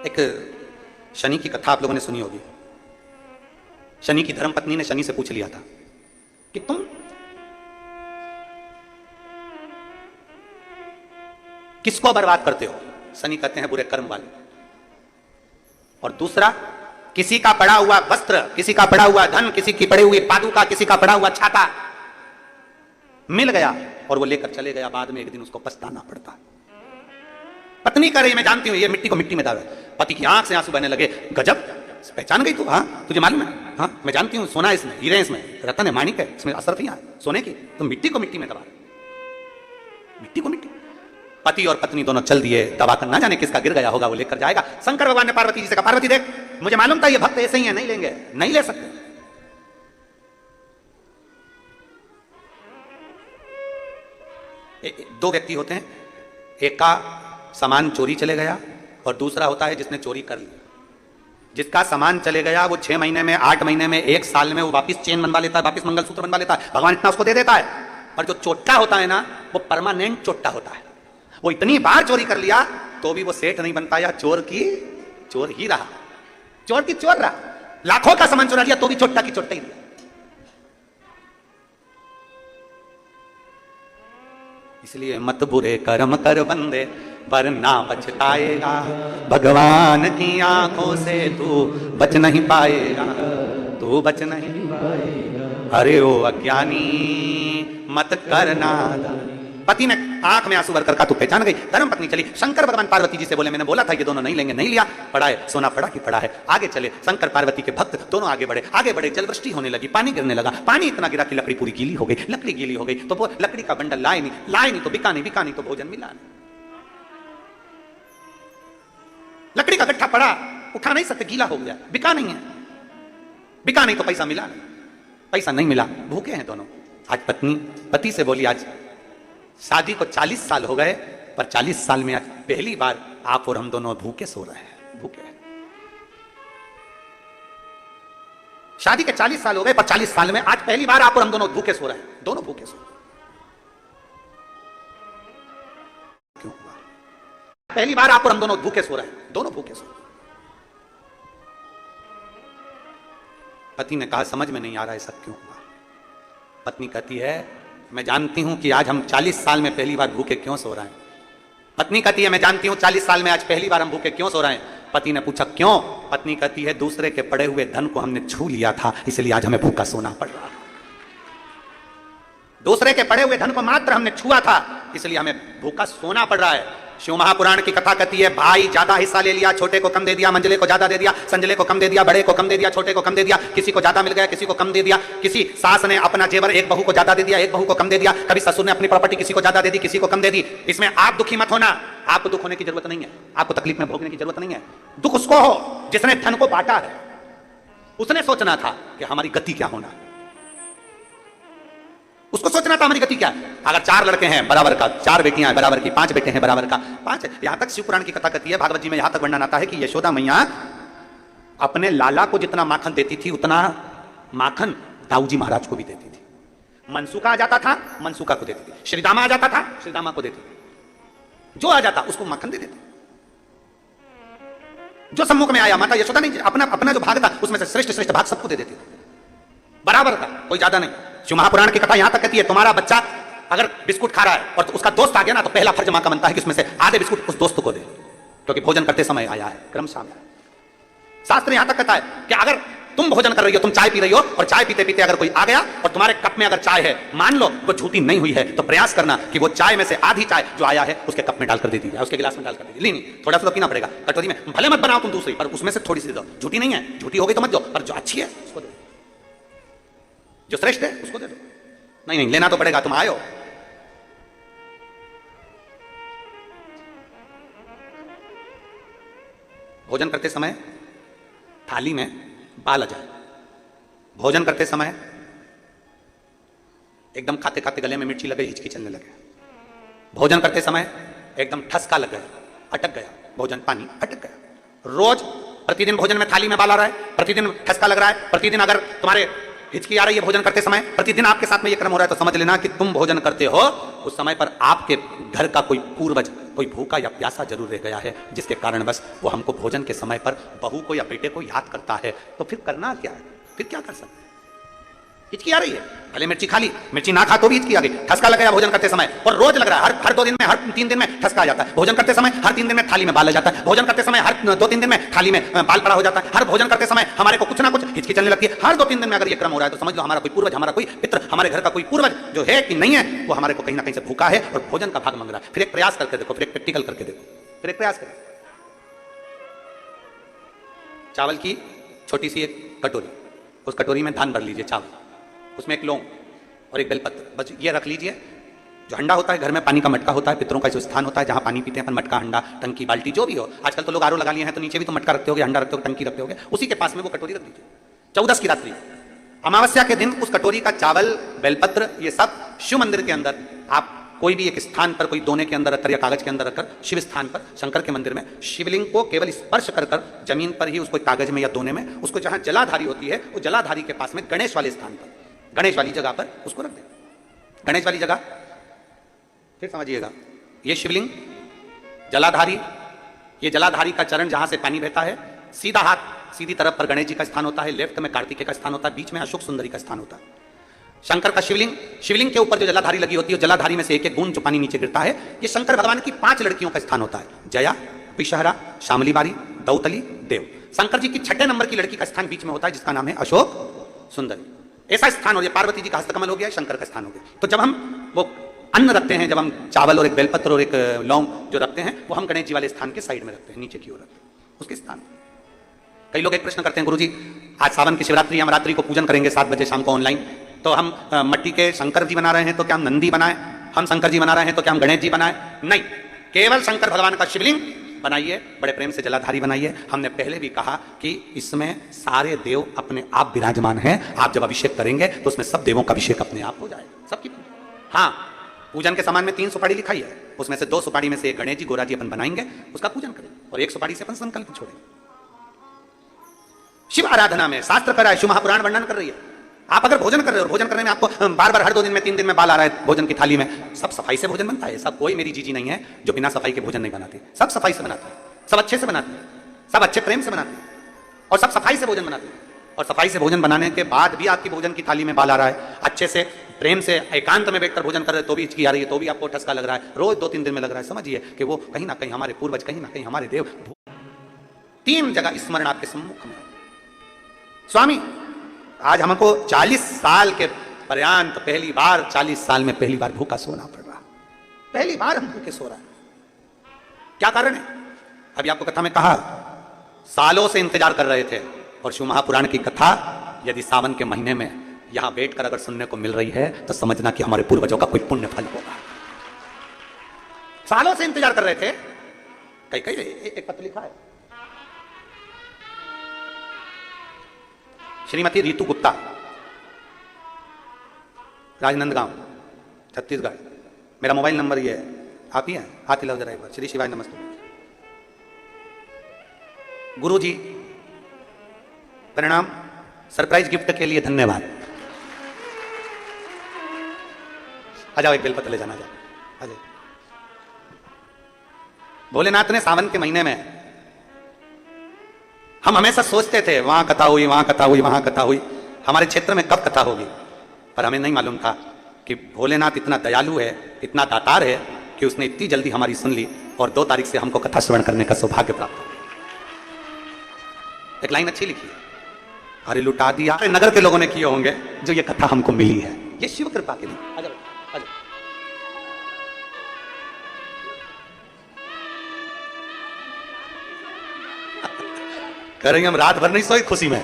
एक शनि की कथा आप लोगों ने सुनी होगी। शनि की धर्मपत्नी ने शनि से पूछ लिया था कि तुम किसको बर्बाद करते हो? शनि कहते हैं बुरे कर्म वाले। और दूसरा, किसी का पड़ा हुआ वस्त्र, किसी का पड़ा हुआ धन, किसी की पड़ी हुई पादुका, किसी का पड़ा हुआ छाता मिल गया और वो लेकर चले गया, बाद में एक दिन उसको पछताना पड़ता। पत्नी कह रही मैं जानती हूं ये मिट्टी को मिट्टी में दावे। पति की आंख से आंसू बहने लगे। गजब, पहचान गई तू? हाँ तुझे मालूम है? हाँ मैं जानती हूँ, सोना इसमें, हीरे इसमें, रतन है, माणिक है, इसमें असरफियां सोने की, तुम मिट्टी को मिट्टी में दबा, मिट्टी को मिट्टी। पति और पत्नी दोनों चल दिए, दबा कर ना जाने किसका गिर गया होगा वो लेकर जाएगा। शंकर भगवान ने पार्वती जी से कहा पार्वती देख मुझे मालूम था ये भक्त ऐसे ही है, नहीं लेंगे, नहीं ले सकते। दो व्यक्ति होते हैं, एक का सामान चोरी चले गया और दूसरा होता है जिसने चोरी कर लिया। जिसका सामान चले गया वो 6 महीने में, 8 महीने में, 1 साल में वो वापिस चेन बनवा लेता है, वापिस मंगलसूत्र बनवा लेता है, भगवान इतना उसको दे देता है। और जो चोट्टा होता है ना वो परमानेंट चोट्टा होता है। वो इतनी बार चोरी कर लिया तो भी वो सेठ नहीं बन पाया, चोर की चोर ही रहा, चोर की चोर रहा। लाखों का सामान चुरा लिया तो भी चोट्टा की चोट्टा ही रहा। इसलिए मत बुरे कर्म कर बंदे, पर ना बच पाएगा, भगवान की आंखों से तू बच नहीं पाएगा, तू बच नहीं पाएगा। अरे ओ अज्ञानी मत करना। पति ने आंख में आंसू भर कर कहा, तू पहचान गई? धर्म पत्नी चली, शंकर भगवान पार्वती जी से बोले, मैंने बोला था ये दोनों नहीं लेंगे, नहीं लिया, पड़ा है सोना पड़ा कि पड़ा है। आगे चले, शंकर पार्वती के भक्त दोनों आगे बढ़े, जल वृष्टि होने लगी, पानी गिरने लगा, पानी इतना गिरा कि लकड़ी पूरी गीली हो गई, लकड़ी गीली हो गई तो वो लकड़ी का बंडल लाए नहीं तो बिका नहीं तो भोजन मिला नहीं। लकड़ी का गट्ठा पड़ा, उठा नहीं सकते, गीला हो गया, बिका नहीं तो पैसा मिला नहीं, पैसा नहीं मिला, भूखे हैं दोनों। आज पत्नी पति से बोली, आज शादी को 40 साल हो गए, पर 40 साल में आज पहली बार आप और हम दोनों भूखे सो रहे हैं, भूखे। शादी के 40 साल हो गए, पर 40 साल में आज पहली बार आप और हम दोनों भूखे सो रहे हैं, दोनों भूखे सो रहे हैं। क्यों? पहली बार आप और हम दोनों भूखे सो रहे हैं, दोनों भूखे सो रहे हैं। पति ने कहा, समझ में नहीं आ रहा है सब क्यों हुआ। पत्नी कहती है, मैं जानती हूं कि आज हम 40 साल में पहली बार भूखे क्यों सो रहे हैं। पत्नी कहती है, मैं जानती हूं 40 साल में आज पहली बार हम भूखे क्यों सो रहे हैं। पति ने पूछा, क्यों? पत्नी कहती है, दूसरे के पड़े हुए धन को हमने छू लिया था, इसलिए आज हमें भूखा सोना पड़ रहा। दूसरे के पड़े हुए धन को मात्र हमने छुआ था, इसलिए हमें भूखा सोना पड़ रहा है। शिव महापुराण की कथा कहती है, भाई ज्यादा हिस्सा ले लिया, छोटे को कम दे दिया, मंजले को ज्यादा दे दिया, संजले को कम दे दिया, बड़े को कम दे दिया, छोटे को कम दे दिया, किसी को ज्यादा मिल गया, किसी को कम दे दिया। किसी सास ने अपना जेवर एक बहू को ज्यादा दे दिया, एक बहू को कम दे दिया। कभी ससुर ने अपनी प्रॉपर्टी किसी को ज्यादा दे दी, किसी को कम दे दी। इसमें आप दुखी मत होना, आपको दुख होने की जरूरत नहीं है, आपको तकलीफ में भोगने की जरूरत नहीं है। दुख उसको हो जिसने धन को बांटा है, उसने सोचना था कि हमारी गति क्या होना है, उसको सोचना था हमारी गति क्या है। अगर 4 लड़के हैं बराबर का, 4 बेटियां हैं बराबर की, 5 बेटे हैं बराबर का, 5। यहां तक शिव पुराण की कथा कहती है, भागवत जी में यहां तक वर्णन आता है कि यशोदा मैया अपने लाला को जितना माखन देती थी, उतना माखन दाऊजी महाराज को भी देती थी। मनसुका आ जाता था, मनसुका को देती थी। श्रीदामा आ जाता था, श्रीदामा को देती थी। जो आ जाता उसको माखन दे देती। जो सम्मुख में आया, माता यशोदा नहीं अपना जो भाग था उसमें से श्रेष्ठ भाग सबको दे देती थी, बराबर का, कोई ज्यादा नहीं। शिव महापुराण की कथा यहां तक कहती है, तुम्हारा बच्चा अगर बिस्कुट खा रहा है और तो उसका दोस्त आ गया ना, तो पहला फर्ज मां का बनता है कि उसमें से आधे बिस्कुट उस दोस्त को दे, क्योंकि भोजन करते समय आया है, क्रमशः। शास्त्र यहां तक कहता है कि अगर तुम भोजन कर रही हो, तुम चाय पी रही हो, और चाय पीते पीते अगर कोई आ गया और तुम्हारे कप में अगर चाय है, मान लो वो झूठी नहीं हुई है, तो प्रयास करना कि वो चाय में से आधी चाय जो आया है उसके कप में डालकर दे दीजिए, उसके गिलास में डालकर दे दीजिए। नहीं, थोड़ा सा तो पीना पड़ेगा कटोरी में, भले मत बनाओ तुम दूसरी, पर उसमें से थोड़ी सी दो। झूठी नहीं है, झूठी हो गई तो मत दो, पर जो अच्छी है उसको दो, जो श्रेष्ठ है उसको दे दो। नहीं, लेना तो पड़ेगा, तुम आयो। भोजन करते समय थाली में बाल आ जाए, भोजन करते समय एकदम खाते खाते गले में मिर्ची लगे, हिचकी चलने लगे, भोजन करते समय एकदम ठसका लग गया, अटक गया भोजन, पानी अटक गया। रोज प्रतिदिन भोजन में थाली में बाल आ रहा है, प्रतिदिन ठसका लग रहा है, प्रतिदिन अगर तुम्हारे हिचकी आ रही है भोजन करते समय, प्रतिदिन आपके साथ में ये क्रम हो रहा है, तो समझ लेना कि तुम भोजन करते हो उस समय पर आपके घर का कोई पूर्वज, कोई भूखा या प्यासा जरूर रह गया है, जिसके कारण बस वो हमको भोजन के समय पर बहू को या बेटे को याद करता है। तो फिर करना क्या है, फिर क्या कर सकते हैं? हिचकी आ रही है, भले मिर्ची खा ली, मिर्ची ना खा तो भी हिचकी आ गई, ठसका लग गया भोजन करते समय, और रोज लग रहा है, हर 2 दिन में, हर 3 दिन में ठसका आ जाता है। भोजन करते समय हर 3 दिन में थाली में बाल आ जाता है, भोजन करते समय हर 2-3 दिन में थाली में बाल पड़ा हो जाता है, हर भोजन करते समय हमारे को कुछ ना कुछ हिचकी चलने लगती है। हर 2-3 दिन में अगर ये क्रम हो रहा है, तो समझ लो हमारा कोई पूर्वज, हमारा कोई पितर, हमारे घर का कोई पूर्वज जो है कि नहीं है, वो हमारे को कहीं ना कहीं से भूखा है और भोजन का भाग मांग रहा है। फिर एक प्रयास करके देखो, फिर एक प्रैक्टिकल करके देखो, फिर एक प्रयास करो। चावल की छोटी सी एक कटोरी, उस कटोरी में धान भर लीजिए चावल, उसमें एक लौंग और एक बेलपत्र, बस ये रख लीजिए। जो हंडा होता है घर में, पानी का मटका होता है, पितरों का जो स्थान होता है जहां पानी पीते हैं अपन, मटका, हंडा, टंकी, बाल्टी, जो भी हो। आजकल तो लोग आरओ लगा लिए हैं, तो नीचे भी तो मटका रखते होगे, हंडा रखते होगे, टंकी रखते होगे, उसी के पास में वो कटोरी रख दीजिए। 14 की रात्रि, अमावस्या के दिन उस कटोरी का चावल, बेलपत्र, ये सब शिव मंदिर के अंदर आप कोई भी एक स्थान पर, कोई दोने के अंदर रखकर या कागज के अंदर रखकर, शिव स्थान पर, शंकर के मंदिर में शिवलिंग को केवल स्पर्श कर कर जमीन पर ही उसको कागज में या दोने में, उसको जहां जलाधारी होती है, वो जलाधारी के पास में गणेश वाले स्थान पर, गणेश वाली जगह पर उसको रख दें। गणेश वाली जगह, फिर समझिएगा, ये शिवलिंग, जलाधारी, ये जलाधारी का चरण जहां से पानी बहता है, सीधा हाथ सीधी तरफ पर गणेश जी का स्थान होता है, लेफ्ट में कार्तिकेय का स्थान होता है, बीच में अशोक सुंदरी का स्थान होता है। शंकर का शिवलिंग, शिवलिंग के ऊपर जो जलाधारी लगी होती है, जलाधारी में से एक एक बूंद जो पानी नीचे गिरता है, ये शंकर भगवान की 5 लड़कियों का स्थान होता है। जया, पिशहरा, शामली बारी, दौतली, देव। शंकर जी की 6 नंबर की लड़की का स्थान बीच में होता है, जिसका नाम है अशोक सुंदरी। ऐसा स्थान हो गया। पार्वती जी का हस्तकमल हो गया, शंकर का स्थान हो गया। तो जब हम वो अन्न रखते हैं, जब हम चावल और एक बेलपत्र और एक लौंग जो रखते हैं, वो हम गणेश जी वाले स्थान के साइड में रखते हैं, नीचे की ओर रखते हैं उसके स्थान। कई लोग एक प्रश्न करते हैं, गुरुजी आज सावन की शिवरात्रि, हम रात्रि को पूजन करेंगे 7 बजे शाम को ऑनलाइन, तो हम मट्टी के शंकर जी बना रहे हैं तो क्या हम नंदी बनाएं? हम शंकर जी बना रहे हैं तो क्या हम गणेश जी बनाएं? नहीं, केवल शंकर भगवान का शिवलिंग बनाइए, बड़े प्रेम से जलाधारी बनाइए। हमने पहले भी कहा कि इसमें सारे देव अपने आप विराजमान हैं। आप जब अभिषेक करेंगे तो उसमें सब देवों का अभिषेक अपने आप हो जाएगा, सबकी। हाँ, पूजन के सामान में 3 सुपारी लिखाई है, उसमें से 2 सुपारी में से एक गणेश जी गोरा जी अपन बनाएंगे, उसका पूजन करेंगे, और 1 सुपारी से अपन संकल्प छोड़ेंगे। शिव आराधना में शास्त्र कर रहा है, शिव महापुराण वर्णन कर रही है। आप अगर भोजन कर रहे हो, भोजन करने में आपको बार बार हर 2 दिन में 3 दिन में बाल आ रहा है भोजन की थाली में, सब सफाई से भोजन बनता है। सब कोई मेरी जीजी नहीं है जो बिना सफाई के भोजन नहीं बनाती, सब सफाई से बनाते हैं, सब अच्छे से बनाते हैं, सब अच्छे प्रेम से बनाते हैं, और सब सफाई से भोजन बनाते हैं। और सफाई से भोजन बनाने के बाद भी आपकी भोजन की थाली में बाल आ रहा है, अच्छे से प्रेम से एकांत में बैठकर भोजन कर रहे तो भी हिचकी आ रही है, तो भी आपको ठसका लग रहा है, रोज 2-3 दिन में लग रहा है, समझिए कि वो कहीं ना कहीं हमारे पूर्वज, कहीं ना कहीं हमारे देव। 3 जगह स्मरण आपके सम्मुख में। स्वामी आज हमको 40 साल के पर्यंत पहली बार, 40 साल में पहली बार भूखा सोना पड़ रहा, पहली बार हम भूखे सो रहा है। क्या कारण है? अभी आपको कथा में कहा, सालों से इंतजार कर रहे थे, और शिव महापुराण की कथा यदि सावन के महीने में यहां बैठकर अगर सुनने को मिल रही है तो समझना कि हमारे पूर्वजों का कोई पुण्य फल होगा। सालों से इंतजार कर रहे थे। कई एक पत्र लिखा है, श्रीमती रीतू गुप्ता, राजनंदगांव, छत्तीसगढ़। मेरा मोबाइल नंबर ये है, आप ही हैं, हाथ हिलाओ जरा एक बार। श्री शिवाय नमस्ते। गुरु जी प्रणाम, सरप्राइज गिफ्ट के लिए धन्यवाद। आ जाओ, एक बेलपत्र ले जाना, जाओ आ जाओ। भोलेनाथ ने सावन के महीने में, हम हमेशा सोचते थे वहां कथा हुई, वहां कथा हुई, वहां कथा हुई, हमारे क्षेत्र में कब कथा होगी, पर हमें नहीं मालूम था कि भोलेनाथ इतना दयालु है, इतना दातार है कि उसने इतनी जल्दी हमारी सुन ली, और 2 तारीख से हमको कथा श्रवण करने का सौभाग्य प्राप्त हो। एक लाइन अच्छी लिखी है, अरे लुटा दिया नगर के लोगों ने किए होंगे जो ये कथा हमको मिली है, ये शिव कृपा के लिए। आ जाओ, आ जाओ। करेंगे हम, रात भर नहीं सोई खुशी में।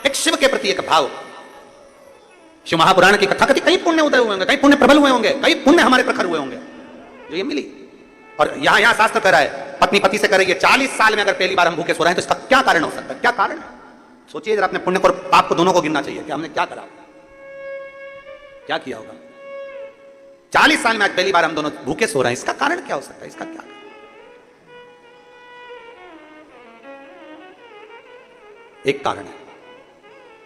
एक शिव के प्रति एक भाव, शिव महापुराण की कथा कथी, कई पुण्य उदय हुए होंगे, कई पुण्य प्रबल हुए होंगे, कई पुण्य हमारे प्रखर हुए होंगे जो ये मिली। और यहां शास्त्र कह रहा है, पत्नी पति से करेगी 40 साल में अगर पहली बार हम भूखे सो रहे हैं तो इसका क्या कारण हो सकता है? क्या कारण है? सोचिए जरा, अपने पुण्य को और पाप को दोनों को गिनना चाहिए कि हमने क्या करा, क्या किया होगा। 40 साल में आज पहली बार हम दोनों भूखे सो रहे हैं, इसका कारण क्या हो सकता है? इसका क्या? एक कारण है।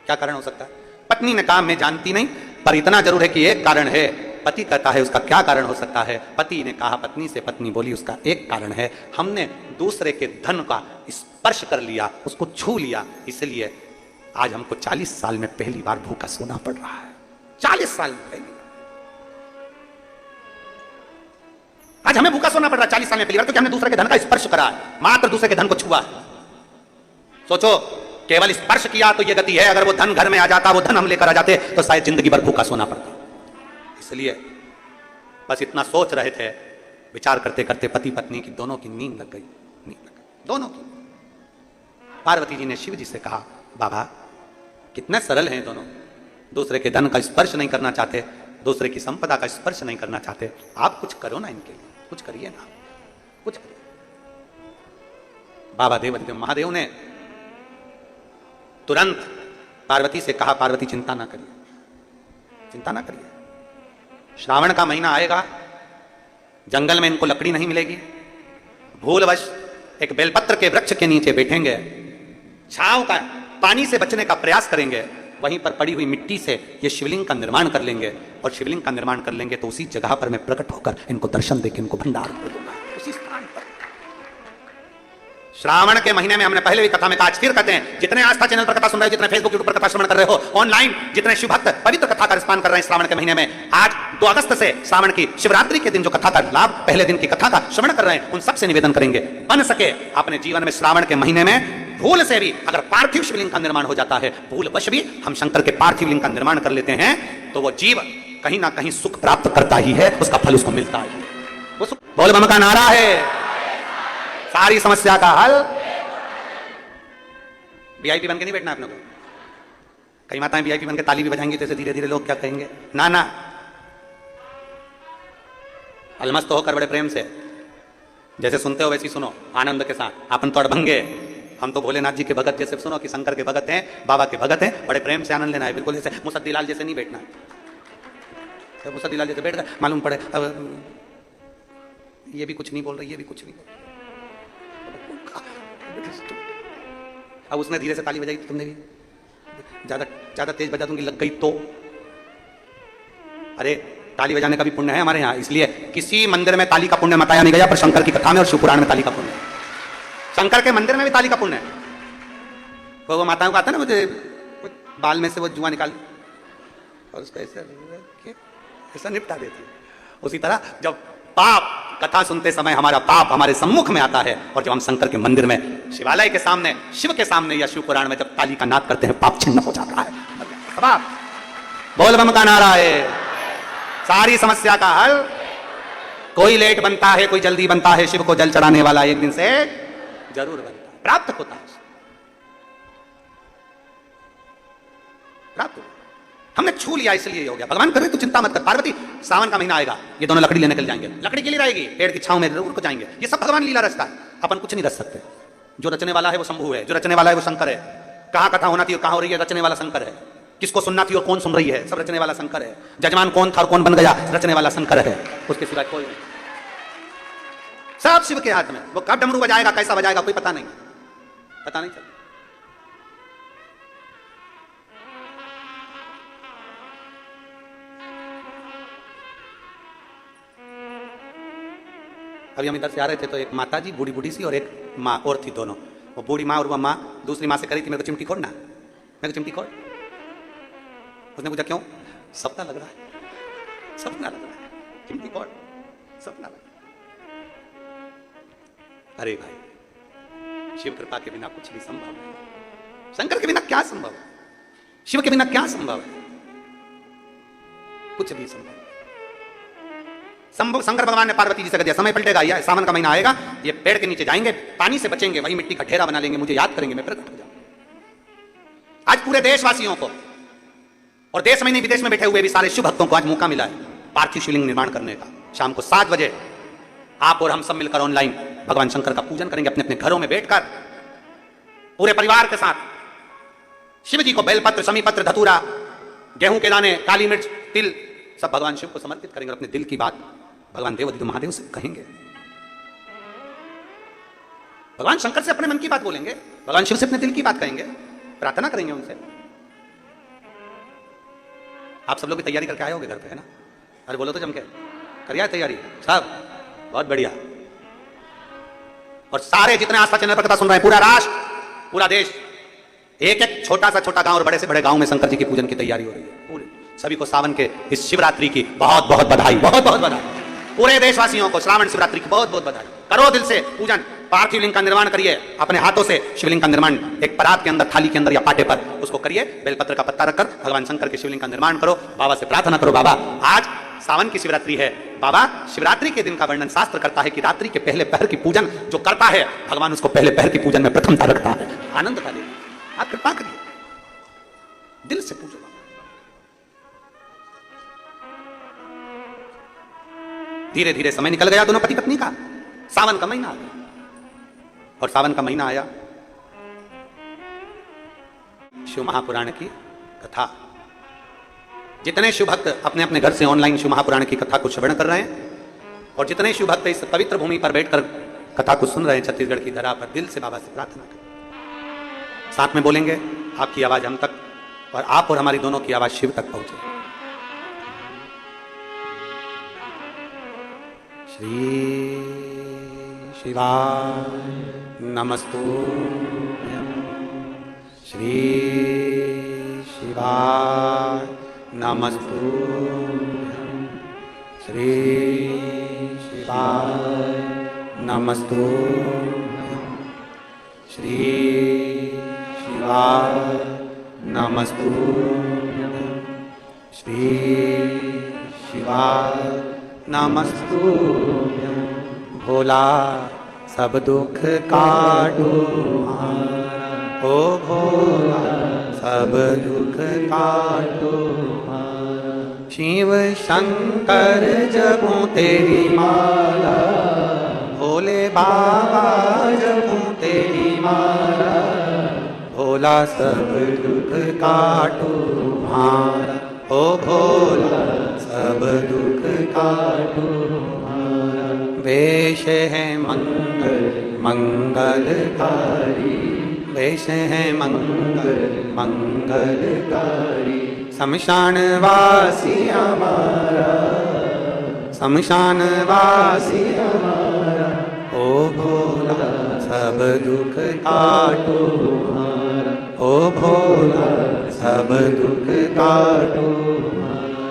क्या कारण हो सकता है? पत्नी ने कहा मैं जानती नहीं, पर इतना जरूर है कि एक कारण है। पति कहता है उसका क्या कारण हो सकता है? पति ने कहा पत्नी से, पत्नी बोली उसका एक कारण है, हमने दूसरे के धन का स्पर्श कर लिया, उसको छू लिया, इसलिए आज हमको 40 साल में पहली बार भूखा सोना पड़ रहा है। 40 साल में पहली बार आज हमें भूखा सोना पड़ रहा है, 40 साल में पहली बार, क्योंकि हमने दूसरे के धन का स्पर्श करा है, मात्र दूसरे के धन को छुआ है। सोचो, केवल स्पर्श किया तो यह गति है, अगर वो धन घर में आ जाता, वो धन हम लेकर आ जाते तो शायद जिंदगी भर भूखा सोना पड़ता। इसलिए बस इतना सोच रहे थे, विचार करते करते पति पत्नी की दोनों की नींद लग गई, दोनों की। पार्वती जी ने शिव जी से कहा, बाबा कितने सरल हैं दोनों, दूसरे के धन का स्पर्श नहीं करना चाहते, दूसरे की संपदा का स्पर्श नहीं करना चाहते, आप कुछ करो ना इनके लिए, कुछ करिए ना, कुछ करिए। बाबा देवादिदेव महादेव ने तुरंत पार्वती से कहा, पार्वती चिंता ना करिए, चिंता ना करिए, श्रावण का महीना आएगा, जंगल में इनको लकड़ी नहीं मिलेगी, भूलवश एक बेलपत्र के वृक्ष के नीचे बैठेंगे, छांव का पानी से बचने का प्रयास करेंगे, वहीं पर पड़ी हुई मिट्टी से ये शिवलिंग का निर्माण कर लेंगे, और शिवलिंग का निर्माण कर लेंगे तो उसी जगह पर मैं प्रकट होकर इनको दर्शन देकर इनको भंडार कर दूंगा, उसी स्थान पर। श्रावण के महीने में हमने पहले भी कथा में कहा, आज फिर कहते हैं, जितने आस्था चैनल पर कथा सुन रहे हो, जितने फेसबुक यूट्यूब पर कथा श्रवण कर रहे हो, ऑनलाइन जितने शिव भक्त पवित्र कथा का रिस्पान कर रहे हैं श्रावण के महीने में, आज 2 अगस्त से श्रावण की शिवरात्रि के दिन जो कथा का लाभ, पहले दिन की कथा का श्रवण कर रहे हैं, उन सबसे निवेदन करेंगे, बन सके अपने जीवन में श्रावण के महीने में भूल से भी अगर पार्थिव शिवलिंग का निर्माण हो जाता है, भूलवश भी हम शंकर के पार्थिव लिंग का निर्माण कर लेते हैं, तो वो जीव कहीं ना कहीं सुख प्राप्त करता ही है, उसका फल उसको मिलता है। वो सुख बोल बम का नारा है, सारी समस्या का हल। वीआईपी बन के नहीं बैठना अपने को। कई माताएं वीआईपी बन के ताली भी बजाएंगी, जैसे धीरे धीरे लोग क्या कहेंगे, ना ना, अलमस्त होकर बड़े प्रेम से जैसे सुनते हो वैसे सुनो, आनंद के साथ। अपन तो अड़भंगे, हम तो भोलेनाथ जी के भगत जैसे सुनो कि शंकर के भगत हैं, बाबा के भगत हैं, बड़े प्रेम से आनंद लेना है। बिल्कुल जैसे मुसद्दीलाल जैसे नहीं बैठना है। मुसद्दीलाल जैसे बैठ गए, मालूम पड़े अब ये भी कुछ नहीं बोल रही, ये भी कुछ नहीं बोल रही, अब उसने धीरे से ताली बजाई तो तुमने भी ज्यादा तेज बजा दूंगी, लग गई तो। अरे ताली बजाने का भी पुण्य है हमारे यहाँ, इसलिए किसी मंदिर में ताली का पुण्य बताया नहीं गया, पर शंकर की कथा में और शिवपुराण में ताली का पुण्य है। शंकर के मंदिर में भी ताली का पुण्य है। वो माताओं का आता है ना, मुझे बाल में से वो जुआ निकाल और उसको ऐसा निपटा देती है। उसी तरह जब पाप कथा सुनते समय हमारा पाप हमारे सम्मुख में आता है, और जब हम शंकर के मंदिर में, शिवालय के सामने, शिव के सामने या शिव पुराण में जब ताली का नाद करते हैं, पाप छिन्न हो जाता है। बोल बम का नारा है, सारी समस्या का हल। कोई लेट बनता है, कोई जल्दी बनता है, शिव को जल चढ़ाने वाला एक दिन से जरूर बनता है, प्राप्त होता है, प्राप्त। हमने छू लिया इसलिए हो गया। भगवान करे तो चिंता मत कर। पार्वती, सावन का महीना आएगा, ये दोनों लकड़ी लेने के लिए जाएंगे, लकड़ी के लिए रहेगी, पेड़ की छांव में जरूर को जाएंगे। ये सब भगवान लीला रचता है, अपन कुछ नहीं रच सकते। जो रचने वाला है वो शंभु है, जो रचने वाला है वो शंकर है। कहाँ कथा होना थी और कहाँ हो रही है, रचने वाला शंकर है। किसको सुनना थी और कौन सुन रही है, सब रचने वाला शंकर है। जजमान कौन था और कौन बन गया, रचने वाला शंकर है, उसके सिवाय कोई नहीं। सब शिव के हाथ में। वो कब डमरू बजाएगा, कैसा बजाएगा, कोई पता नहीं, पता नहीं चलता। अभी हम इधर से आ रहे थे तो एक माता जी बूढ़ी बूढ़ी सी और एक माँ और थी, दोनों। वो बूढ़ी माँ और वो माँ दूसरी माँ से करी थी, मेरे को चिमटी खोड़ना, मेरे को चिमटी खोड़। उसने पूछा क्यों, सपना लग रहा है, सपना लग रहा है, चिमटी खोड़, सपना लग रहा है। अरे भाई, शिव कृपा के बिना कुछ नहीं संभव है। शंकर के बिना क्या संभव है, शिव के बिना क्या संभव है, कुछ भी संभव। शंकर भगवान ने पार्वती जी से कह दिया, समय पलटेगा, या सावन का महीना आएगा, ये पेड़ के नीचे जाएंगे, पानी से बचेंगे, वही मिट्टी का ढेरा बना लेंगे, मुझे याद करेंगे, मैं प्रकट हो जाऊंगा। आज पूरे देशवासियों को और देश में नहीं विदेश में बैठे हुए भी सारे शिव भक्तों को आज मौका मिला है पार्थिव शिवलिंग निर्माण करने का। शाम को 7 बजे आप और हम सब मिलकर ऑनलाइन भगवान शंकर का पूजन करेंगे, अपने अपने घरों में बैठकर पूरे परिवार के साथ। शिव जी को बेलपत्र, समीपत्र, धतूरा, गेहूं के दाने, काली मिर्च, तिल सब भगवान शिव को समर्पित करेंगे और अपने दिल की बात भगवान देवाधिदेव महादेव से कहेंगे। भगवान शंकर से अपने मन की बात बोलेंगे, भगवान शिव से अपने दिल की बात कहेंगे, प्रार्थना करेंगे उनसे। आप सब लोग भी तैयारी करके आए होगे घर पे, है ना? अरे बोलो तो जम के, करिए तैयारी सब, बहुत बढ़िया। और सारे जितने आस्था चैनल पर कथा सुन रहे हैं, पूरा राष्ट्र, पूरा देश, एक एक छोटा सा छोटा गांव और बड़े से बड़े गांव में शंकर जी की पूजन की तैयारी हो रही है। पूरे सभी को सावन के इस शिवरात्रि की बहुत बहुत बधाई, बहुत बहुत बधाई। पूरे देशवासियों को श्रावण शिवरात्रि की बहुत बहुत बधाई। करो दिल से पूजन, पार्थिव लिंग का निर्माण करिए, अपने हाथों से शिवलिंग का निर्माण एक परात के अंदर, थाली के अंदर या पाटे पर उसको करिए, बेलपत्र का पत्ता रखकर भगवान शंकर के शिवलिंग का निर्माण करो। बाबा से प्रार्थना करो, बाबा आज सावन की शिवरात्रि है, बाबा शिवरात्रि के दिन का वर्णन शास्त्र करता है कि रात्रि के पहले पहर की पूजन जो करता है भगवान उसको पहले पहर की पूजन में प्रथमता रखता है। आनंद का दिन, आप कृपा करिए, दिल से पूजो। धीरे धीरे समय निकल गया दोनों पति पत्नी का, सावन का महीना आ गया और सावन का महीना आया, शिव महापुराण की कथा। जितने शिव भक्त अपने अपने घर से ऑनलाइन शिव महापुराण की कथा को श्रवण कर रहे हैं और जितने शिव भक्त इस पवित्र भूमि पर बैठकर कथा को सुन रहे हैं छत्तीसगढ़ की धरा पर, दिल से बाबा से प्रार्थना करें, साथ में बोलेंगे, आपकी आवाज हम तक और आप और हमारी दोनों की आवाज शिव तक पहुंचे। श्री शिवाय नमस्तुभ्यं। श्री शिवाय नमस्तुभ्यं। श्री शिवाय नमस्तुभ्यं। श्री शिवाय नमस्तुभ्यं। श्री शिवाय नमस्तुभ्यं। भोला सब दुख काटो हमारा, ओ भोला सब दुख काटो हमारा। शिव शंकर जपूं तेरी माला, भोले बाबा जपूं तेरी माला। भोला सब दुख काटो हमारा, ओ भोला सब दुख काटो हमारा। वेश है मंगल मंगलकारी, वेश है मंगल मंगलकारी। शमशान वासी हमारा, शमशान वासी हमारा। ओ भोला सब दुख काटो हमारा, ओ भोला सब दुख काटो हमारा।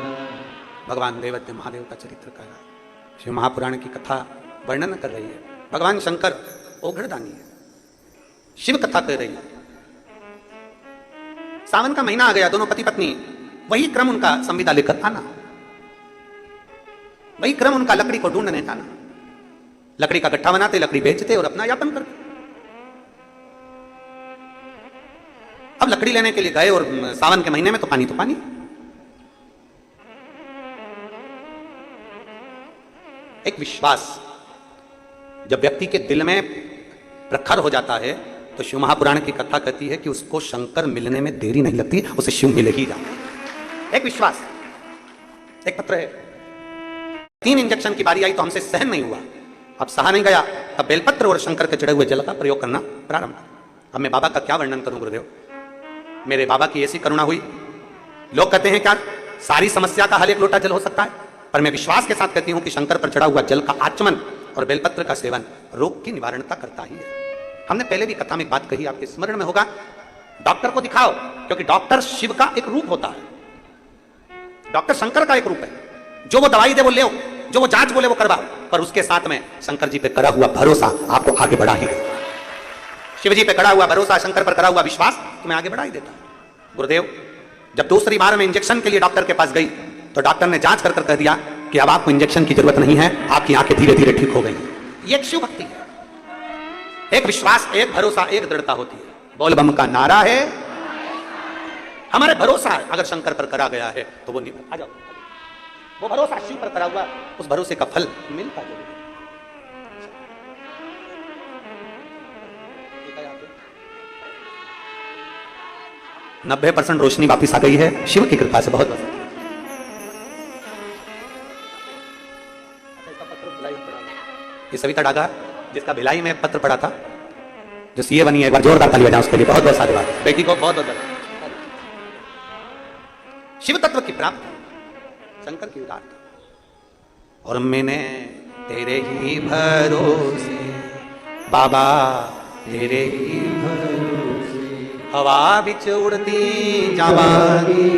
भगवान देवत्य महादेव का चरित्र कर रहा है, शिव महापुराण की कथा वर्णन कर रही है। भगवान शंकर ओघड़दानी है, शिव कथा कर रही है। सावन का महीना आ गया, दोनों पति पत्नी वही क्रम उनका संविदा लेकर आना, वही क्रम उनका लकड़ी को ढूंढने जाना। लकड़ी का गट्ठा बनाते, लकड़ी बेचते और अपना यापन करते। अब लकड़ी लेने के लिए गए और सावन के महीने में तो पानी एक विश्वास जब व्यक्ति के दिल में प्रखर हो जाता है तो शिव महापुराण की कथा कहती है कि उसको शंकर मिलने में देरी नहीं लगती, उसे शिव मिल ही जाता है। एक विश्वास, एक पत्र है। 3 इंजेक्शन की बारी आई तो हमसे सहन नहीं हुआ, अब सहा नहीं गया, तब बेलपत्र और शंकर के चढ़े हुए जल का प्रयोग करना प्रारंभ। अब मैं बाबा का क्या वर्णन करूं गुरुदेव। मेरे बाबा की ऐसी करुणा हुई। लोग कहते हैं क्या सारी समस्या का हल एक लोटा जल हो सकता है, पर मैं विश्वास के साथ कहती हूं कि शंकर पर चढ़ा हुआ जल का आचमन और बेलपत्र का सेवन रोग की निवारणता करता ही है। हमने पहले भी कथा में एक बात कही, आपके स्मरण में होगा, डॉक्टर को दिखाओ, क्योंकि डॉक्टर शिव का एक रूप होता है, डॉक्टर शंकर का एक रूप है। जो वो दवाई दे वो ले, जो वो जांच बोले वो करवा, पर उसके साथ में शंकर जी पे करा हुआ भरोसा आपको आगे बढ़ा ही देता। शिव जी पे करा हुआ भरोसा, शंकर पर करा हुआ विश्वास तुम्हें आगे बढ़ा ही देता। गुरुदेव जब दूसरी बार मैं इंजेक्शन के लिए डॉक्टर के पास गई तो डॉक्टर ने जांच कर कह दिया कि अब आपको इंजेक्शन की जरूरत नहीं है, आपकी आंखें धीरे धीरे ठीक हो गई। ये एक शिव भक्ति है, एक विश्वास, एक भरोसा, एक दृढ़ता होती है। बोल बम का नारा है, हमारे भरोसा है अगर शंकर पर करा गया है तो वो निभा। आ जाओ, वो भरोसा शिव पर करा हुआ, उस भरोसे का फल मिलता जरूर। 90% रोशनी वापिस आ गई है शिव की कृपा से, बहुत बहुत। ये सविता डागा जिसका भिलाई में पत्र पड़ा था, जो सीए बनी है, एक बार जोरदार ताली बजाएं उसके लिए, बहुत बहुत साधुवाद। बेटी को बहुत बहुत शिव तत्व की प्राप्ति, शंकर की उदारता। और मैंने तेरे ही भरोसे बाबा, तेरे ही भरोसे हवा बिच उड़ती जावागी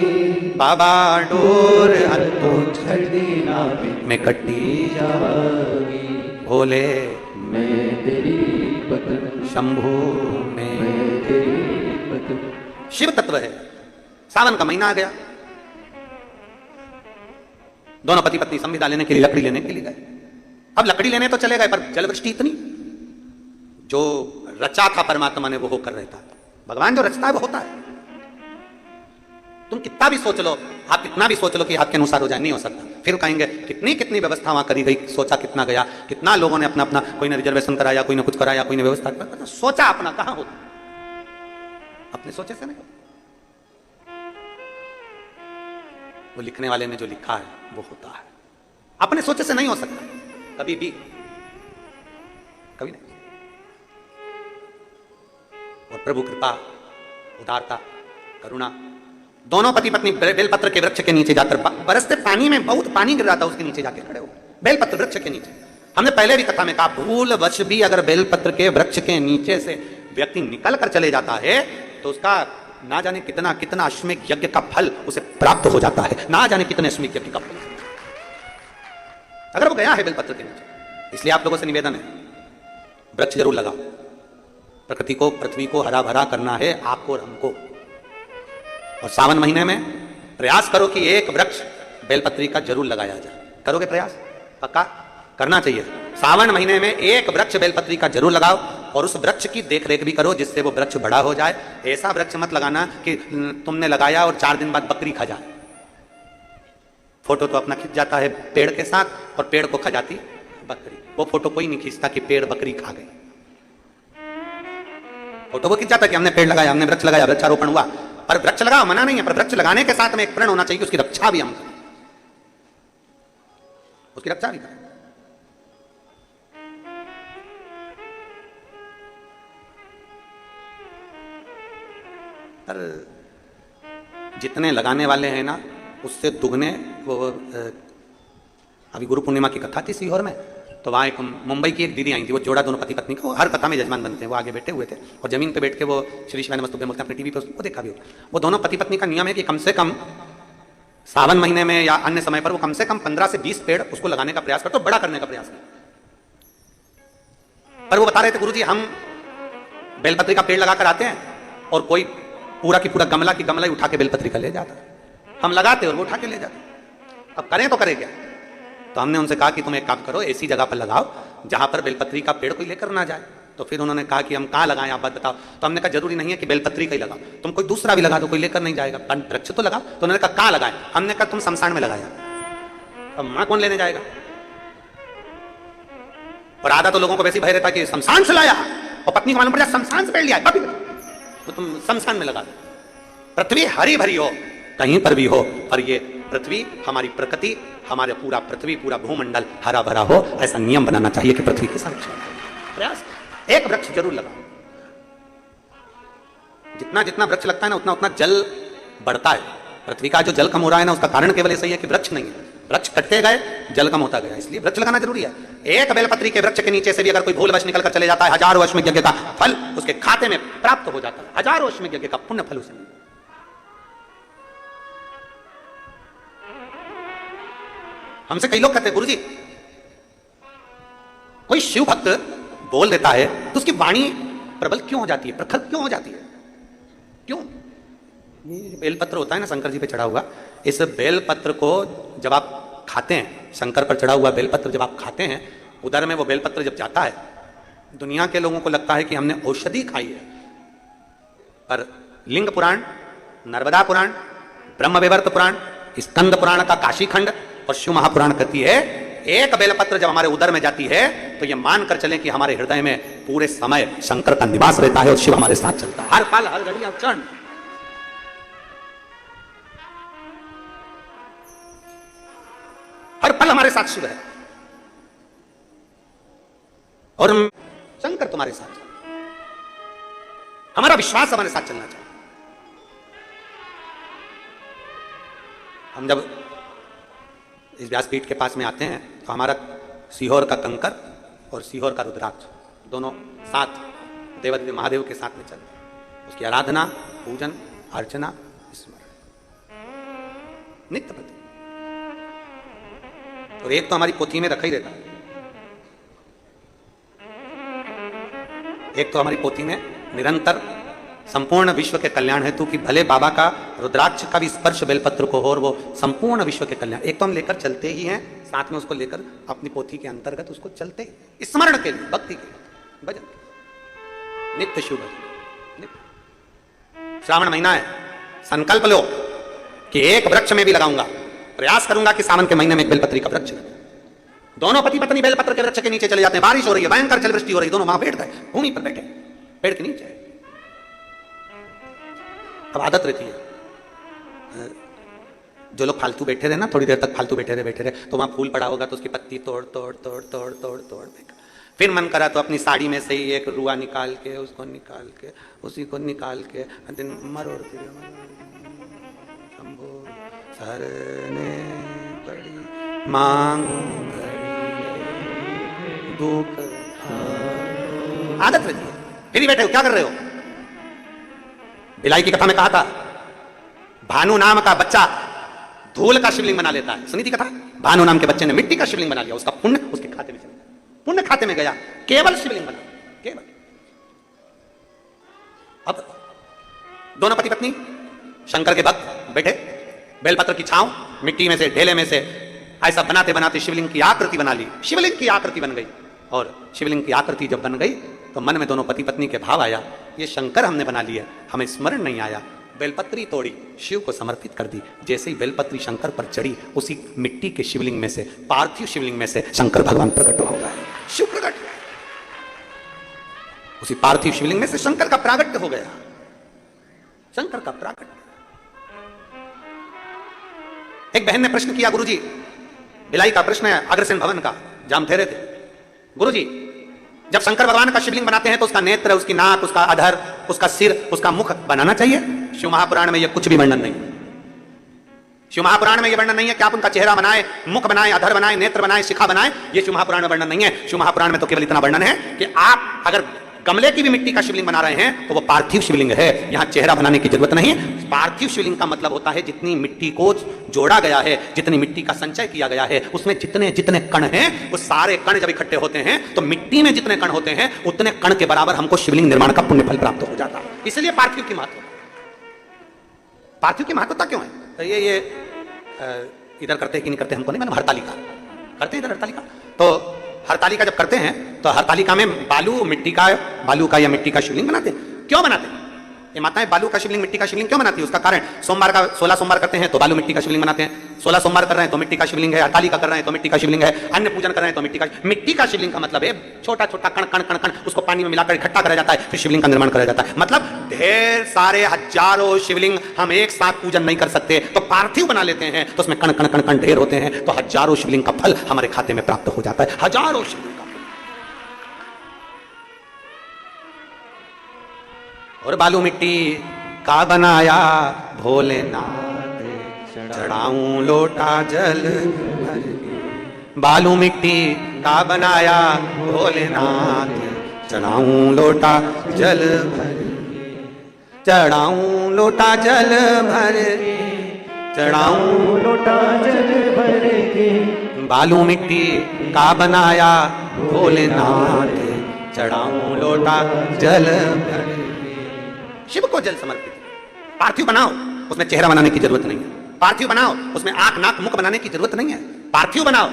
बाबा, डोर हथों छड़ देना मैं कट्टी जावागी। भोले मैं तेरी पत्नी, शंभू मैं तेरी पत्नी। शिव तत्व है। सावन का महीना आ गया, दोनों पति पत्नी संविदा लेने के लिए लकड़ी लेने के लिए गए। अब लकड़ी लेने तो चले गए, पर जलवृष्टि इतनी, जो रचा था परमात्मा ने वो होकर रहता। भगवान जो रचता है वो होता है। तुम कितना भी सोच लो, आप कितना भी सोच लो कि आपके अनुसार हो जाए, नहीं हो सकता। फिर कहेंगे कितनी कितनी व्यवस्था वहां करी गई, सोचा कितना गया, कितना लोगों ने अपना अपना, कोई ने रिजर्वेशन कराया, कोई ने कुछ कराया, कोई ने व्यवस्था कराया, सोचा अपना, कहां होता, अपने सोचे से नहीं। वो लिखने वाले ने जो लिखा है वो होता है, अपने सोचे से नहीं हो सकता कभी भी, कभी नहीं। और प्रभु कृपा, उदारता, करुणा, दोनों पति पत्नी बेलपत्र के वृक्ष के नीचे जाकर, बरसते पानी में बहुत पानी गिर रहा था, उसके नीचे जाके खड़े हो, बेलपत्र वृक्ष के नीचे। हमने पहले भी कथा में कहा, भूलवश भी अगर बेलपत्र के वृक्ष के नीचे से व्यक्ति निकल कर चले जाता है तो उसका ना जाने कितना कितना अश्वमेध यज्ञ का फल उसे प्राप्त हो जाता है, ना जाने कितने अश्वमेध यज्ञ का फल अगर वो गया है बेलपत्र के नीचे। इसलिए आप लोगों से निवेदन है, वृक्ष जरूर लगाओ। प्रकृति को, पृथ्वी को हरा भरा करना है आपको और हमको। और सावन महीने में प्रयास करो कि एक वृक्ष बेलपत्री का जरूर लगाया जाए। करोगे प्रयास? पक्का करना चाहिए। सावन महीने में एक वृक्ष बेलपत्री का जरूर लगाओ और उस वृक्ष की देखरेख भी करो जिससे वो वृक्ष बड़ा हो जाए। ऐसा वृक्ष मत लगाना कि तुमने लगाया और 4 दिन बाद बकरी खा जाए। फोटो तो अपना खिंच जाता है पेड़ के साथ और पेड़ को खा जाती बकरी। वो फोटो कोई नहीं खींचता कि पेड़ बकरी खा गई। फोटो वो खिंच जाता कि हमने पेड़ लगाया, हमने वृक्ष लगाया, वृक्षारोपण हुआ। पर वृक्ष लगाओ, मना नहीं है, पर वृक्ष लगाने के साथ में एक प्रण होना चाहिए, उसकी रक्षा भी हम करें, उसकी रक्षा भी करें। पर जितने लगाने वाले हैं ना उससे दुगने वो अभी गुरु पूर्णिमा की कथा थी सीहोर में, तो वहाँ एक मुंबई की एक दीदी आई थी, वो जोड़ा दोनों पति पत्नी को, हर कथा में यजमान बनते हैं, वो आगे बैठे हुए थे और जमीन पे बैठ के वो श्री शिवाय नमस्तुभ्यं बोलते हैं, अपने टीवी पे उसको देखा भी हो। वो दोनों पति पत्नी का नियम है कि कम से कम सावन महीने में या अन्य समय पर वो कम से कम 15 से 20 पेड़ उसको लगाने का प्रयास करते, बड़ा करने का प्रयास करते। पर वो बता रहे थे, गुरु जी हम बेलपत्री का पेड़ लगाकर आते हैं और कोई पूरा की पूरा गमला की गमला ही उठा के बेलपत्री का ले जाता, हम लगाते और वो उठा के ले जाते। अब करें तो करें क्या? तो हमने उनसे कहा कि तुम एक काम करो, ऐसी जगह पर लगाओ जहां पर बेलपत्री का पेड़ कोई लेकर ना जाए। तो फिर उन्होंने कहा कि हम कहाँ लगाएं, आप बात बताओ। तो हमने कहा जरूरी नहीं है कि बेलपत्री का ही लगाओ, तुम कोई दूसरा भी लगा दो, कोई लेकर नहीं जाएगा, वृक्ष तो लगाओ। तो उन्होंने कहा कहाँ लगाएं? हमने कहा तुम शमशान में लगाया। अब मां कौन लेने जाएगा? और आधा तो लोगों को वैसे भय रहता कि शमशान से लाया, और पत्नी को मालूम पड़ जाए शमशान से पेड़ लिया, तो तुम शमशान में लगा दो। पृथ्वी हरी भरी हो कहीं पर भी हो, पर ये पृथ्वी हमारी प्रकृति, हमारे पूरा पृथ्वी, पूरा भूमंडल हरा भरा हो, ऐसा नियम बनाना चाहिए कि पृथ्वी के संरक्षण प्रयास। एक वृक्ष जरूर लगाओ। जितना जितना वृक्ष लगता है ना उतना उतना जल बढ़ता है। पृथ्वी का जो जल कम हो रहा है ना उसका कारण केवल ऐसा ही है कि वृक्ष नहीं है, वृक्ष कटते गए जल कम होता गया, इसलिए वृक्ष लगाना जरूरी है। एक बेलपत्री के वृक्ष के नीचे से भी अगर कोई भूलवश निकल कर चले जाता है, हजारों अश्वमेध यज्ञ का फल उसके खाते में प्राप्त हो जाता है, हजारों अश्वमेध यज्ञ का पुण्य फल उसे। हमसे कई लोग कहते हैं गुरुजी कोई शिव भक्त बोल देता है तो उसकी वाणी प्रबल क्यों हो जाती है, प्रखर क्यों हो जाती है, क्यों? ये बेलपत्र होता है ना शंकर जी पे चढ़ा हुआ, इस बेलपत्र को जब आप खाते हैं, शंकर पर चढ़ा हुआ बेलपत्र जब आप खाते हैं, उधर में वो बेलपत्र जब जाता है, दुनिया के लोगों को लगता है कि हमने औषधि खाई है। पर लिंग पुराण, नर्मदा पुराण, ब्रह्म विवर्त पुराण, स्कंद पुराण का काशी खंड और शिव महापुराण कहती है एक बेलपत्र जब हमारे उदर में जाती है तो ये मानकर चलें कि हमारे हृदय में पूरे समय शंकर का निवास रहता है और शिव हमारे साथ चलता है हर पल हर घड़ी हर क्षण। हर पल हमारे साथ शिव है और शंकर तुम्हारे साथ, हमारा विश्वास हमारे साथ चलना चाहिए। हम जब इस व्यासपीठ के पास में आते हैं तो हमारा सीहोर का कंकर और सीहोर का रुद्राक्ष दोनों साथ देवदेव महादेव के साथ में चलते हैं। उसकी आराधना, पूजन, अर्चना, स्मरण नित्य प्रति। और एक तो हमारी पोथी में रखा ही रहता है, एक तो हमारी पोथी में निरंतर संपूर्ण विश्व के कल्याण हेतु कि भले बाबा का रुद्राक्ष का भी स्पर्श बेलपत्र को हो और वो संपूर्ण विश्व के कल्याण, एक तो हम लेकर चलते ही हैं, साथ में उसको लेकर अपनी पोथी के अंतर्गत उसको चलते स्मरण के लिए, भक्ति के लिए, भजन, नित्य शिव भजन। श्रावण महीना है, संकल्प लो कि एक वृक्ष में भी लगाऊंगा, प्रयास करूंगा कि सावन के महीने में एक बेलपत्री का वृक्ष लगे। दोनों पति पत्नी बेलपत्र के वृक्ष के नीचे चले जाते हैं, बारिश हो रही है, भयंकर जल वृष्टि हो रही है, दोनों वहां बैठ गए, भूमि पर बैठे पेड़ के नीचे। अब आदत रहती है, जो लोग फालतू बैठे रहे ना, थोड़ी देर तक फालतू बैठे रहे तो वहां फूल पड़ा होगा तो उसकी पत्ती तोड़ तोड़ तोड़ तोड़ तोड़ तोड़ देगा। फिर मन करा तो अपनी साड़ी में से ही एक रुआ निकाल के उसको निकाल के उसी को निकाल के दिन मरोड़ती शंभो सरने पड़ी मांग दुख आदत रहती है। फिर ही बैठे हो, क्या कर रहे हो? भिलाई की कथा में कहा था, भानु नाम का बच्चा धूल का शिवलिंग बना लेता है। सुनी थी कथा? भानु नाम के बच्चे ने मिट्टी का शिवलिंग बना लिया, उसका पुण्य उसके खाते में चला गया, पुण्य खाते में गया, केवल शिवलिंग बना, केवल। अब दोनों पति पत्नी शंकर के भक्त बैठे, बेलपत्र की छांव, मिट्टी में से, ढेले में से ऐसा बनाते बनाते शिवलिंग की आकृति बना ली। शिवलिंग की आकृति बन गई, और शिवलिंग की आकृति जब बन गई तो मन में दोनों पति पत्नी के भाव आया, ये शंकर हमने बना लिया, हमें स्मरण नहीं आया। बेलपत्री तोड़ी, शिव को समर्पित कर दी। जैसे ही बेलपत्री शंकर पर चढ़ी, उसी मिट्टी के शिवलिंग में से, पार्थिव शिवलिंग में से शंकर भगवान प्रकट हो गए, शिव प्रकट। उसी पार्थिव शिवलिंग में से शंकर का प्रागट्य हो गया, शंकर का प्रागट्य। एक बहन ने प्रश्न किया, गुरुजी, भिलाई का प्रश्न है, अग्रसेन भवन का, जहां हम ठहरे थे। गुरुजी, जब शंकर भगवान का शिवलिंग बनाते हैं तो उसका नेत्र, उसकी नाक, उसका अधर, उसका सिर, उसका मुख बनाना चाहिए? शिव महापुराण में यह कुछ भी वर्णन नहीं। शिव महापुराण में यह वर्णन नहीं है कि आप उनका चेहरा बनाए, मुख बनाए, अधर बनाए, नेत्र बनाए, शिखा बनाए। यह शिव महापुराण में वर्णन नहीं है। शिव महापुराण में तो केवल इतना वर्णन है कि आप अगर गमले की भी मिट्टी का शिवलिंग बना रहे हैं तो वो पार्थिव शिवलिंग है, यहां चेहरा बनाने की जरूरत नहीं। पार्थिव शिवलिंग का मतलब होता है जितनी मिट्टी को जोड़ा गया है, जितनी मिट्टी का संचय किया गया है, उसमें जितने जितने कण हैं, वो सारे कण जब इकट्ठे होते हैं तो मिट्टी में जितने कण होते हैं उतने कण के बराबर हमको शिवलिंग निर्माण का पुण्य फल प्राप्त हो जाता है। इसलिए पार्थिव की महत्व, पार्थिव की महत्वता क्यों है? तो ये इधर करते कि नहीं करते हमको नहीं, मैंने हरतालिका करते हैं इधर हरतालिका। तो हरतालिका जब करते हैं तो हरतालिका में बालू मिट्टी का, बालू का या मिट्टी का शिवलिंग बनाते हैं। क्यों बनाते हैं? ये माताएं बालू का शिवलिंग, मिट्टी का शिवलिंग क्यों बनाती है? उसका कारण, सोमवार का 16 सोमवार करते हैं तो बालू मिट्टी का शिवलिंग बनाते हैं, 16 सोमवार कर रहे हैं तो मिट्टी का शिवलिंग है, हरतालिका कर रहे हैं तो मिट्टी का शिवलिंग है, अन्य पूजन कर रहे हैं तो मिट्टी का शिवलिंग का मतलब है छोटा छोटा कण कण कण कण, उसको पानी में मिलाकर इकट्ठा करा जाता है, फिर शिवलिंग का निर्माण करा जाता है। मतलब ढेर सारे हजारों शिवलिंग हम एक साथ पूजन नहीं कर सकते, तो पार्थिव बना लेते हैं तो उसमें कण कण कण कण ढेर होते हैं, तो हजारों शिवलिंग का फल हमारे खाते में प्राप्त हो जाता है, हजारों शिवलिंग का। और बालू मिट्टी का बनाया भोलेनाथ, चढ़ाऊं लोटा जल भर के। बालू मिट्टी का बनाया भोलेनाथ, चढ़ाऊं लोटा जल भर के, चढ़ाऊं लोटा जल भर के, चढ़ाऊं लोटा जल भर के। बालू मिट्टी का बनाया भोलेनाथ, चढ़ाऊं लोटा जल भर के। शिव को जल समर्पित। पार्थिव बनाओ, उसमें चेहरा बनाने की जरूरत नहीं है। पार्थिव बनाओ, उसमें आंख नाक मुख बनाने की जरूरत नहीं है। पार्थिव बनाओ,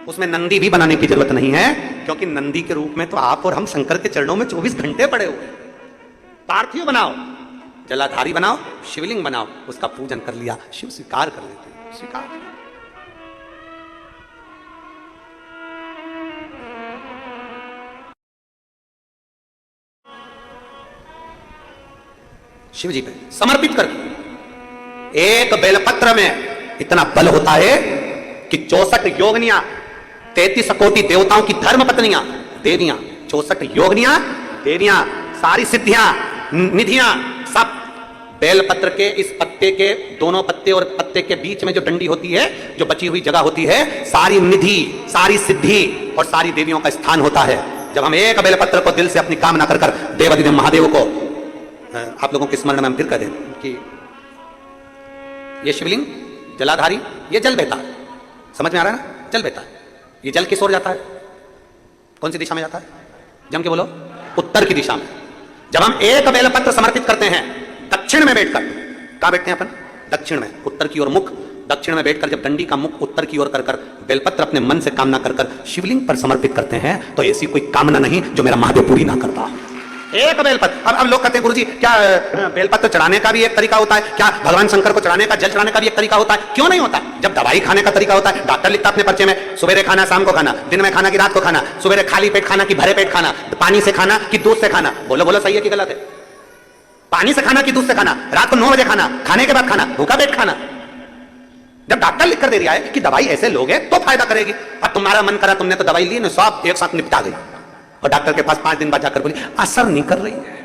उसमें नंदी भी बनाने की जरूरत नहीं है, क्योंकि नंदी के रूप में तो आप और हम शंकर के चरणों में 24 घंटे पड़े हुए हैं। पार्थिव बनाओ, जलाधारी बनाओ, शिवलिंग बनाओ, उसका पूजन कर लिया, शिव स्वीकार कर लेते हैं, स्वीकार। शिव जी पे समर्पित कर। एक बेलपत्र में इतना बल होता है कि 64 योगनियां, 33 कोटि देवताओं की धर्म पत्नियां, देवियां, 64 योगनियां, देवियां, सारी सिद्धियां, निधियां, सब बेलपत्र के इस पत्ते के, दोनों पत्ते और पत्ते के बीच में जो डंडी होती है, जो बची हुई जगह होती है, सारी निधि, सारी सिद्धि और सारी देवियों का स्थान होता है। जब हम एक बेलपत्र को दिल से अपनी कामना कर कर देवाधिदेव महादेव को, आप लोगों के स्मरण में हम फिर कह दें कि ये शिवलिंग जलाधारी, ये जल बहता है, समझ में आ रहा है ना? जल बहता है, ये जल किस ओर जाता है? कौन सी दिशा में जाता है? जम के बोलो, उत्तर की दिशा में। जब हम एक बेलपत्र समर्पित करते हैं दक्षिण में बैठकर, कहां बैठते हैं अपन? दक्षिण में, उत्तर की ओर मुख, दक्षिण में बैठकर जब डंडी का मुख उत्तर की ओर कर कर बेलपत्र अपने मन से कामना कर कर शिवलिंग पर समर्पित करते हैं, तो ऐसी कोई कामना नहीं जो मेरा महादेव पूरी ना करता। एक बेलपत्र। अब लोग कहते हैं गुरुजी, क्या बेलपत्र चढ़ाने का भी एक तरीका होता है? क्या भगवान शंकर को चढ़ाने का, जल चढ़ाने का भी एक तरीका होता है? क्यों नहीं होता? जब दवाई खाने का तरीका होता है, डॉक्टर लिखता अपने पर्चे में, सुबह खाना, शाम को खाना, दिन में खाना कि रात को खाना, सुबह खाली पेट खाना कि भरे पेट खाना, पानी से खाना कि दूध से खाना। बोलो बोलो, सही है कि गलत है? पानी से खाना कि दूध से खाना, रात को 9 बजे खाना, खाने के बाद खाना, भूखा पेट खाना। जब डॉक्टर लिख कर दे रहा है कि दवाई ऐसे लोगे तो फायदा करेगी, अब तुम्हारा मन करा, तुमने तो दवाई ली, सब एक साथ निपटा गई, और डॉक्टर के पास 5 दिन बाद जाकर बोली असर नहीं कर रही है।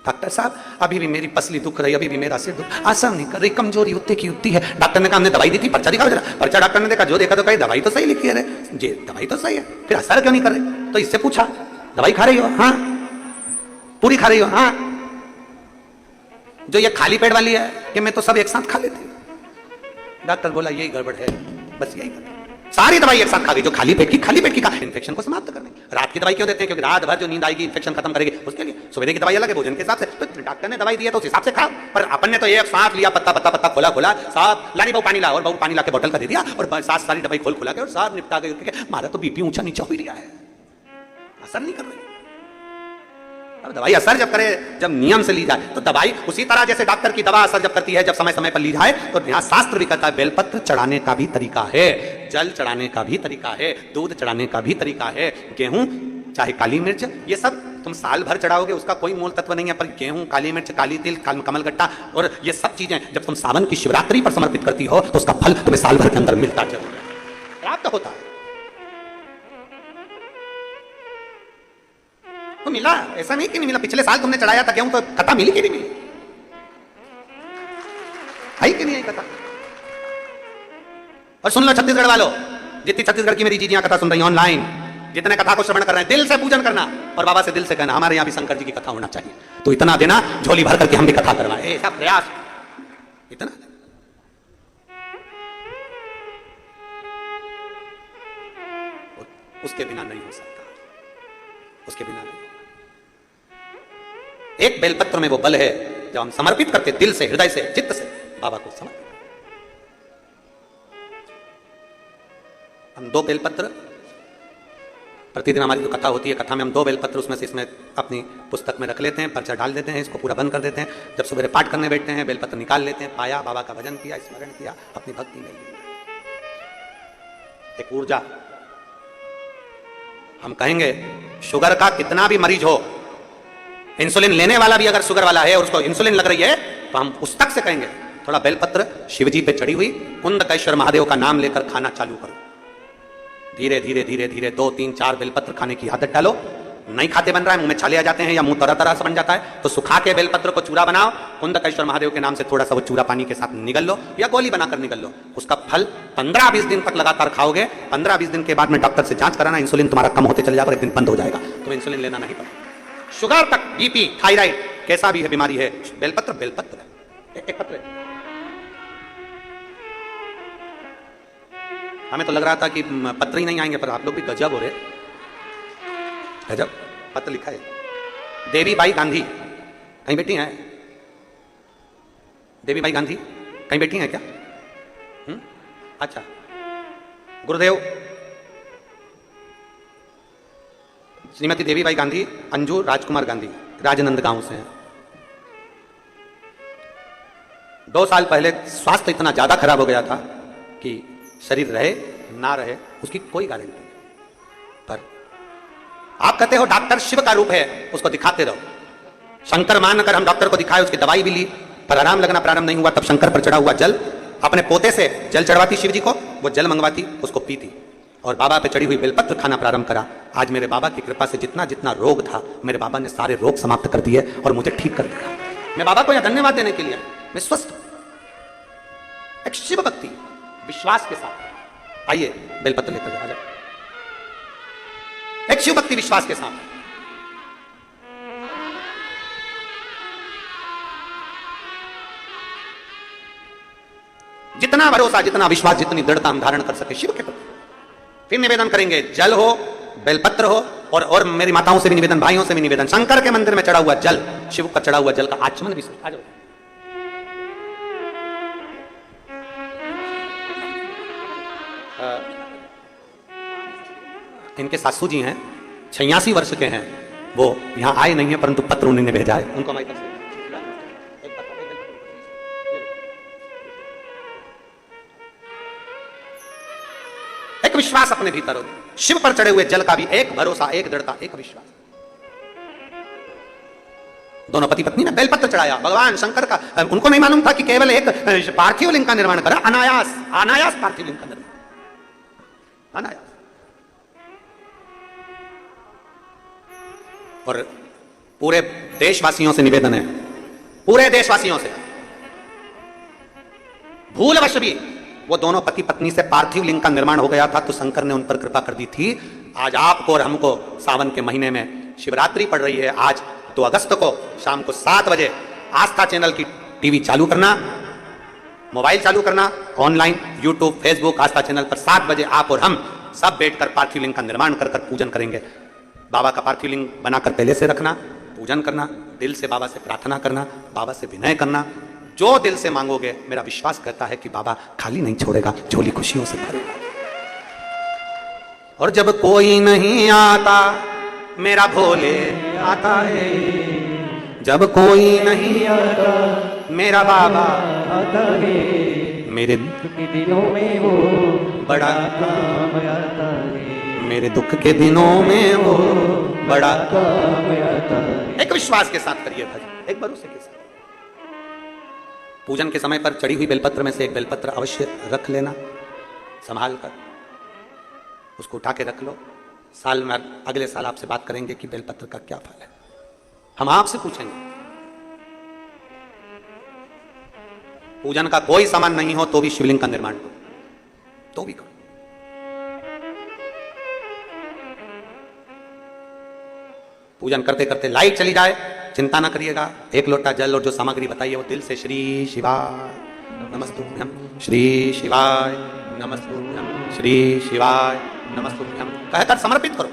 डॉक्टर साहब अभी भी मेरी पसली दुख रही, अभी भी मेरा सिर दुख, आसान नहीं कर रही, कमजोरी उतनी की उतनी है। डॉक्टर ने कहा हमने दवाई दी थी, पर्चा दिखाओ जरा। पर्चा डॉक्टर ने देखा, जो देखा तो कही दवाई तो सही लिखी है रे जी, दवाई तो सही है, फिर असर क्यों नहीं कर रही? तो इससे पूछा दवाई खा रही हो? हाँ। पूरी खा रही हो? हाँ। जो ये खाली पेट वाली है कि मैं तो सब एक साथ खा लेती हूँ। डॉक्टर बोला यही गड़बड़ है, बस यही गड़बड़, सारी दवाई एक साथ खा गई, जो खाली पेट की खा, इन्फेक्शन को समाप्त करने। रात की दवाई क्यों देते हैं? क्योंकि रात भर जो नींद आएगी इन्फेक्शन खत्म करेगी, उसके लिए। सवेरे की दवाई अलग है, भोजन के हिसाब से। तो डॉक्टर ने दवाई दी है तो उस हिसाब से खा, पर अपन ने तो एक सांस लिया, पत्ता पत्ता पत्ता खोला साहब, लानी बहु पानी ला, और बहु पानी ला के बोतल का दे दिया, और साथ सारी दवाई खोला के और साहब निपटा गए। हमारा तो बीपी ऊंचा नीचा हो रहा है, असर नहीं कर रही। अब दवाई असर जब करे, जब नियम से ली जाए, तो दवाई उसी तरह जैसे डॉक्टर की दवा असर जब करती है, जब समय समय पर ली जाए। तो यहाँ शास्त्र भी कहता है बेलपत्र चढ़ाने का भी तरीका है, जल चढ़ाने का भी तरीका है, दूध चढ़ाने का भी तरीका है, गेहूं चाहे काली मिर्च, ये सब तुम साल भर चढ़ाओगे, उसका कोई मूल तत्व नहीं है। पर गेहूं, काली मिर्च, काली तिल, कमलगट्टा और ये सब चीजें जब तुम सावन की शिवरात्रि पर समर्पित करती हो, तो उसका फल तुम्हें साल भर के अंदर मिलता जरूर है, प्राप्त होता है। तो मिला, ऐसा नहीं कि नहीं मिला। पिछले साल तुमने चढ़ाया था गेहूं, तो कथा मिली कि नहीं मिली? आई कि नहीं आई कथा? और सुन लो छत्तीसगढ़ वालों, जितनी छत्तीसगढ़ की मेरी जीजियां कथा सुन रही ऑनलाइन, जितने कथा को श्रवण कर रहे हैं, दिल से पूजन करना और बाबा से दिल से कहना हमारे यहां भी शंकर जी की कथा होना चाहिए। तो इतना देना झोली भर करके हम भी कथा करवाए, ऐसा प्रयास, इतना उसके बिना नहीं हो सकता, उसके बिना नहीं। एक बेलपत्र में वो बल है जब हम समर्पित करते दिल से, हृदय से, चित्त से बाबा को समर्पित। हम 2 बेलपत्र प्रतिदिन, हमारी जो कथा होती है, कथा में हम 2 बेलपत्र उसमें से इसमें अपनी पुस्तक में रख लेते हैं, पर्चा डाल देते हैं, इसको पूरा बंद कर देते हैं। जब सवेरे पाठ करने बैठते हैं, बेलपत्र निकाल लेते हैं, पाया, बाबा का भजन किया, स्मरण किया, अपनी भक्ति में एक ऊर्जा। हम कहेंगे शुगर का कितना भी मरीज हो, इंसुलिन लेने वाला भी अगर शुगर वाला है और उसको इंसुलिन लग रही है, तो हम उस तक से कहेंगे थोड़ा बेलपत्र शिवजी पे चढ़ी हुई कुंदकेश्वर महादेव का नाम लेकर खाना चालू करो। धीरे धीरे धीरे धीरे 2, 3, 4 बेलपत्र खाने की आदत डालो। नहीं खाते बन रहा है, मुंह में छाले आ जाते हैं या मुंह तरह तरह से बन जाता है, तो सुखा के बेलपत्र को चूरा बनाओ, कुंदकेश्वर महादेव के नाम से थोड़ा सा वो चूरा पानी के साथ निगल लो या गोली बनाकर निगल लो। उसका फल 15-20 दिन तक लगातार खाओगे। 15-20 दिन के बाद में डॉक्टर से जांच कराना, इंसुलिन तुम्हारा कम होते चले जाएगा, एक दिन बंद हो जाएगा, तो इंसुलिन लेना नहीं पड़ेगा। शुगर तक, बीपी, थायराइड, कैसा भी है बीमारी है, बेलपत्र बेलपत्र है, एक पत्र है। हमें तो लग रहा था कि पत्र ही नहीं आएंगे, पर आप लोग भी गजब हो रहे, गजब। पत्र लिखा है देवी बाई गांधी, कहीं बैठी हैं? देवी बाई गांधी कहीं बैठी हैं क्या? अच्छा, गुरुदेव श्रीमती देवी बाई गांधी, अंजू राजकुमार गांधी, राजनंद गांव से हैं। 2 साल पहले स्वास्थ्य इतना ज्यादा खराब हो गया था कि शरीर रहे ना रहे उसकी कोई गारंटी नहीं। पर आप कहते हो डॉक्टर शिव का रूप है, उसको दिखाते रहो। शंकर मानकर हम डॉक्टर को दिखाए, उसकी दवाई भी ली, पर आराम लगना प्रारंभ नहीं हुआ। तब शंकर पर चढ़ा हुआ जल, अपने पोते से जल चढ़वाती शिव जी को, वो जल मंगवाती, उसको पीती और बाबा पे चढ़ी हुई बेलपत्र खाना प्रारंभ करा। आज मेरे बाबा की कृपा से जितना जितना रोग था, मेरे बाबा ने सारे रोग समाप्त कर दिए और मुझे ठीक कर दिया। मैं बाबा को यह धन्यवाद देने के लिए मैं स्वस्थ हूं। एक शिव भक्ति विश्वास के साथ आइए बेलपत्र लेकर आ जाओ, एक शिव भक्ति विश्वास के साथ। जितना भरोसा, जितना विश्वास, जितनी दृढ़ता हम धारण कर सके शिव के प्रति। फिर निवेदन करेंगे, जल हो, बेलपत्र हो, और मेरी माताओं से भी निवेदन, भाइयों से भी निवेदन, शंकर के मंदिर में चढ़ा हुआ जल, शिव का चढ़ा हुआ जल का आचमन भी आ जाओ। इनके सासू जी हैं, 86 वर्ष के हैं, वो यहां आए नहीं है, परंतु पत्र उन्होंने भेजा है, उनको हमारी तरफ से एक विश्वास अपने भीतर हो। शिव पर चढ़े हुए जल का भी एक भरोसा, एक दृढ़ता, एक विश्वास। दोनों पति पत्नी ने बेलपत्र चढ़ाया भगवान शंकर का। उनको नहीं मालूम था कि केवल एक पार्थिव लिंग का निर्माण करा, अनायास अनायास पार्थिव लिंग का निर्माण, अनायास। और पूरे देशवासियों से निवेदन है, पूरे देशवासियों से, भूलवश भी वो दोनों पति पत्नी से पार्थिव लिंग का निर्माण हो गया था तो शंकर ने उन पर कृपा कर दी थी। आज आपको और हमको सावन के महीने में शिवरात्रि पड़ रही है। आज 2 अगस्त को शाम को 7 बजे आस्था चैनल की टीवी चालू करना, मोबाइल चालू करना, ऑनलाइन यूट्यूब फेसबुक आस्था चैनल पर 7 बजे आप और हम सब बैठकर पार्थिव लिंग का निर्माण कर पूजन करेंगे। बाबा का पार्थिव लिंग बनाकर पहले से रखना, पूजन करना, दिल से बाबा से प्रार्थना करना, बाबा से विनय करना। जो दिल से मांगोगे मेरा विश्वास कहता है कि बाबा खाली नहीं छोड़ेगा, झोली खुशियों से भरेगा। और जब कोई नहीं आता मेरा भोले आता है, जब कोई नहीं आता मेरा बाबा आता है, मेरे दुख के दिनों में वो बड़ा काम आता है, मेरे दुख के दिनों में वो बड़ा काम आता है। एक विश्वास के साथ करिए भजन, एक भरोसे के साथ। पूजन के समय पर चढ़ी हुई बेलपत्र में से एक बेलपत्र अवश्य रख लेना, संभाल कर उसको उठा के रख लो। साल में अगले साल आपसे बात करेंगे कि बेलपत्र का क्या फल है, हम आपसे पूछेंगे। पूजन का कोई सामान नहीं हो तो भी शिवलिंग का निर्माण करो, तो भी करो। पूजन करते करते लाइट चली जाए, चिंता ना करिएगा। 1 लोटा जल और जो सामग्री बताइए वो दिल से श्री शिवाय नमस्तुभ्यम, श्री शिवाय नमस्तुभ्यम, श्री शिवाय नमस्तुभ्यम कहकर समर्पित करो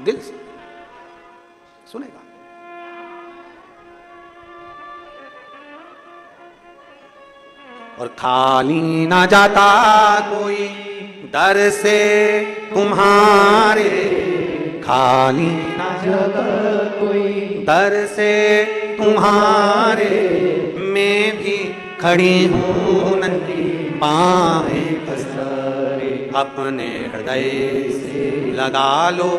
दिल से, सुनेगा। और खाली ना जाता कोई दर से तुम्हारे, खाली ना जाता कोई दर से तुम्हारे, मैं भी खड़ी हूँ नंदी बाहें पसारे, अपने हृदय से लगा लो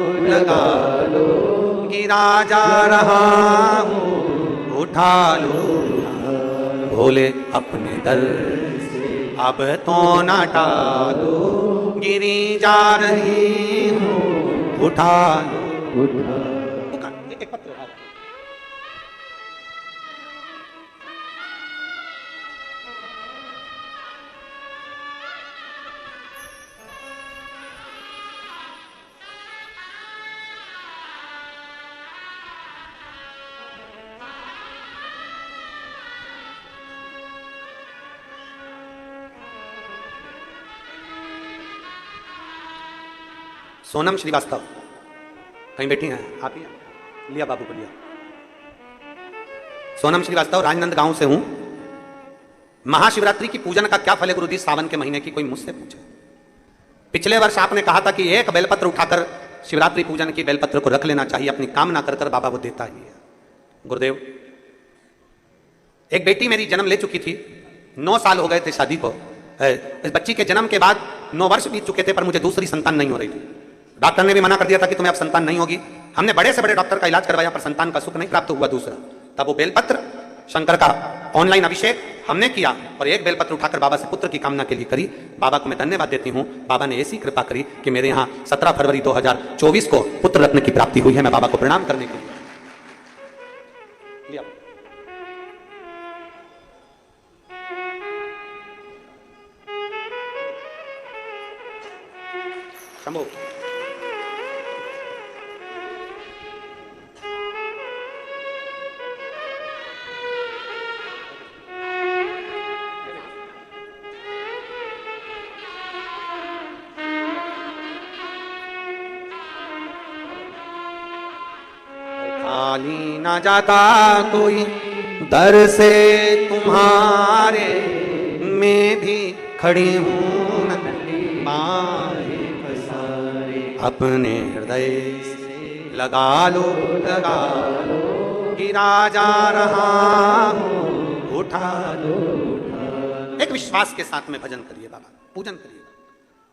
गिरा जा रहा हूँ, उठा लो भोले अपने दर से, अब तो ना टालो गिरी जा रही हूँ, उठा लो एक पत्र उठा लो। सोनम श्रीवास्तव कहीं बैठी हैं आप ही? लिया बाबू को लिया। सोनम श्रीवास्तव राजनंद गांव से हूं। महाशिवरात्रि की पूजन का क्या फल है गुरुजी सावन के महीने की, कोई मुझसे पूछे। पिछले वर्ष आपने कहा था कि एक बेलपत्र उठाकर शिवरात्रि पूजन की बेलपत्र को रख लेना चाहिए, अपनी कामना कर कर बाबा वो देता ही है। गुरुदेव, एक बेटी मेरी जन्म ले चुकी थी, 9 साल हो गए थे शादी को। इस बच्ची के जन्म के बाद 9 वर्ष बीत चुके थे पर मुझे दूसरी संतान नहीं हो रही थी। डॉक्टर ने भी मना कर दिया था कि तुम्हें अब संतान नहीं होगी। हमने बड़े से बड़े डॉक्टर का इलाज करवाया पर संतान का सुख नहीं प्राप्त हुआ दूसरा। तब वो बेलपत्र शंकर का ऑनलाइन अभिषेक हमने किया और एक बेलपत्र उठाकर बाबा से पुत्र की कामना के लिए करी। बाबा को मैं धन्यवाद देती हूँ। बाबा ने ऐसी कृपा करी कि मेरे यहाँ 17 फरवरी 2024 को पुत्र रत्न की प्राप्ति हुई है। मैं बाबा को प्रणाम करने के लिए लिया। शंभू खाली ना जाता कोई दर से तुम्हारे, मैं भी खड़ी हूँ नंदी बाहें पसारे, अपने हृदय से लगा लो गिरा जा रहा हूँ, उठा लो। एक विश्वास के साथ में भजन करिए, बाबा पूजन करिए।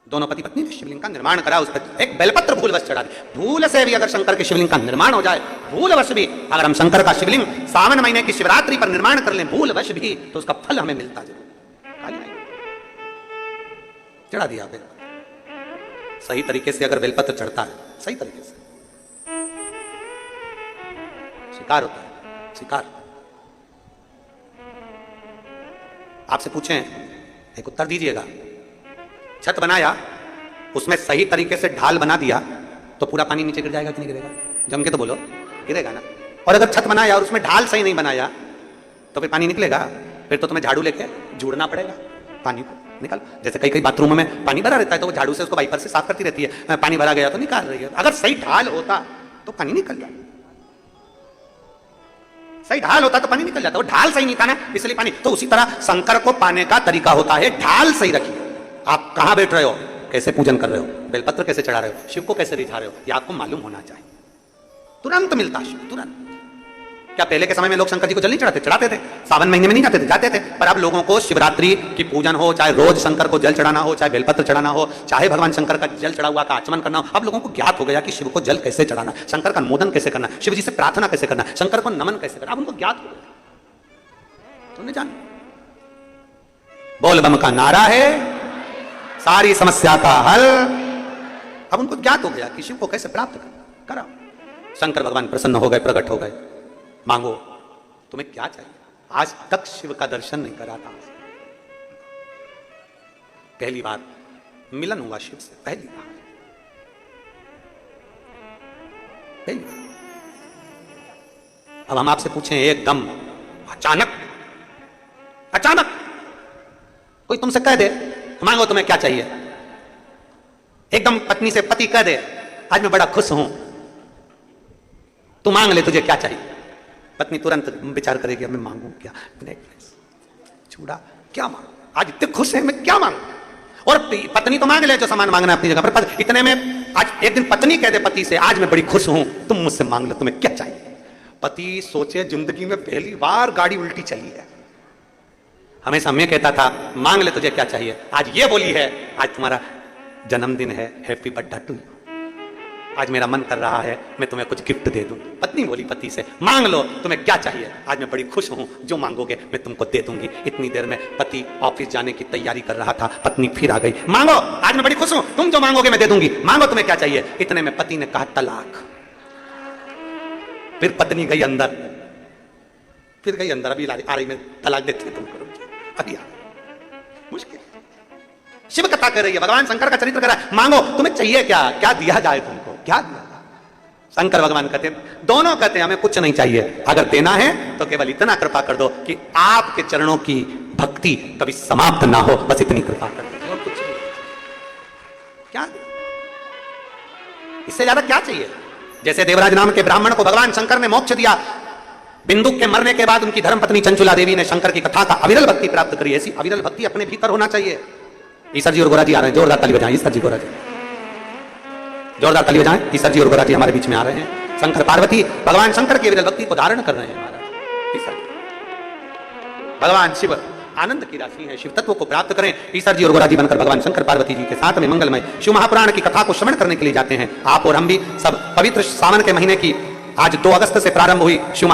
दोनों पति पत्नी ने शिवलिंग का निर्माण करा, उस पर एक बेलपत्र भूलवश चढ़ा दे। भूल से भी अगर शंकर के शिवलिंग का निर्माण हो जाए, भूलवश भी अगर हम शंकर का शिवलिंग सावन महीने की शिवरात्रि पर निर्माण कर लें भूलवश भी, तो उसका फल हमें मिलता जरूर। चढ़ा दिया बेलपत्र सही तरीके से, अगर बेलपत्र चढ़ता है सही तरीके से, शिकार होता है, शिकार। आपसे पूछें, एक उत्तर दीजिएगा। छत बनाया, उसमें सही तरीके से ढाल बना दिया तो पूरा पानी नीचे गिर जाएगा कि नहीं गिरेगा? जम के तो बोलो, गिरेगा ना। और अगर छत बनाया और उसमें ढाल सही नहीं बनाया तो फिर पानी निकलेगा? फिर तो तुम्हें झाड़ू लेके जोड़ना पड़ेगा पानी को निकाल। जैसे कई कई बाथरूमों में पानी भरा रहता है तो वो झाड़ू से उसको वाइपर से साफ करती रहती है, पानी भरा गया तो निकाल रही है। अगर सही ढाल होता तो पानी निकल जाता, सही ढाल होता तो पानी निकल जाता। वो ढाल सही नहीं था ना, इसलिए पानी। तो उसी तरह शंकर को पाने का तरीका होता है, ढाल सही रखिए। आप कहां बैठ रहे हो, कैसे पूजन कर रहे हो, बेलपत्र कैसे चढ़ा रहे हो, शिव को कैसे रिझा रहे हो, यह आपको मालूम होना चाहिए। तुरंत मिलता शिव, तुरंत। क्या पहले के समय में लोग शंकर जी को जल नहीं चढ़ाते? चढ़ाते थे। सावन महीने में नहीं जाते थे? जाते थे। पर अब लोगों को शिवरात्रि की पूजन हो, चाहे रोज शंकर को जल चढ़ाना हो, चाहे बेलपत्र चढ़ाना हो, चाहे भगवान शंकर का जल चढ़ा हुआ का आचमन करना हो, अब लोगों को ज्ञात हो गया कि शिव को जल कैसे चढ़ाना, शंकर का अनुमोदन कैसे करना, शिव जी से प्रार्थना कैसे करना, शंकर को नमन कैसे करना, अब उनको ज्ञात हो गया। तुमने जान, बोल बम का नारा है सारी समस्या का हल। अब उनको ज्ञात हो गया कि शिव को कैसे प्राप्त करा। शंकर भगवान प्रसन्न हो गए, प्रकट हो गए। मांगो, तुम्हें क्या चाहिए? आज तक शिव का दर्शन नहीं करा था। पहली बार मिलन हुआ शिव से, पहली बार, पहली बार। अब हम आपसे पूछें, एकदम अचानक कोई तुमसे कह दे मांगो तुम्हें क्या चाहिए, एकदम पत्नी से पति कह दे आज मैं बड़ा खुश हूं, तू मांग ले, तुझे क्या चाहिए? पत्नी तुरंत विचार करेगी, मैं मांगू क्या? नेकलेस, चूड़ा, क्या मांगू? आज इतने खुश है, मैं क्या मांगू? और पत्नी तो मांग ले जो सामान मांगना अपनी जगह पर, इतने में आज एक दिन पत्नी कह दे पति से, आज मैं बड़ी खुश हूं, तुम मुझसे मांग लो, तुम्हें क्या चाहिए? पति सोचे जिंदगी में पहली बार गाड़ी उल्टी चली है। हमेशा मैं कहता था मांग ले तुझे क्या चाहिए, आज ये बोली है आज तुम्हारा जन्मदिन है, हैप्पी बर्थडे टू यू, आज मेरा मन कर रहा है मैं तुम्हें कुछ गिफ्ट दे दूं। पत्नी बोली पति से, मांग लो तुम्हें क्या चाहिए, आज मैं बड़ी खुश हूं, जो मांगोगे मैं तुमको दे दूंगी। इतनी देर में पति ऑफिस जाने की तैयारी कर रहा था, पत्नी फिर आ गई, मांगो आज मैं बड़ी खुश हूं, तुम जो मांगोगे मैं दे दूंगी, मांगो तुम्हें क्या चाहिए। इतने में पति ने कहा तलाक। फिर पत्नी गई अंदर, फिर गई अंदर, अभी आ रही मैं तलाक देती हूं तुमको, अभी आ मुश्किल। शिव कथा कर रही है, भगवान शंकर का चरित्र कर रहा है, मांगो तुम्हें चाहिए क्या, क्या दिया जाए तुमको, क्या दिया जाए? शंकर भगवान कहते हैं, दोनों कहते हैं हमें कुछ नहीं चाहिए, अगर देना है तो केवल इतना कृपा कर दो कि आपके चरणों की भक्ति कभी समाप्त ना हो, बस इतनी कृपा कर दो, और कुछ नहीं। क्या इससे ज्यादा क्या चाहिए? जैसे देवराज नाम के ब्राह्मण को भगवान शंकर ने मोक्ष दिया, बिंदु के मरने के बाद उनकी धर्मपत्नी चंचुला देवी ने शंकर की कथा का अविरल भक्ति प्राप्त करी। ऐसी अविरल भक्ति अपने भीतर होना चाहिए। ईश्वर जी और गोरा जी आ रहे हैं, जोरदार ताली बजाएं। ईश्वर जी, गोरा जी, जोरदार ताली बजाएं। ईश्वर जी और गोरा जी हमारे बीच में आ रहे हैं। शंकर पार्वती भगवान शंकर की अविरल भक्ति को धारण कर रहे हैं महाराज। भगवान शिव आनंद की राशि है, शिव तत्व को प्राप्त करें। ईश्वर जी और गोरा जी बनकर भगवान शंकर पार्वती जी के साथ में मंगलमय शिव महापुराण की कथा को श्रवण करने के लिए जाते हैं। आप और हम भी सब पवित्र सावन के महीने की आज 2 अगस्त से प्रारंभ हुई शिव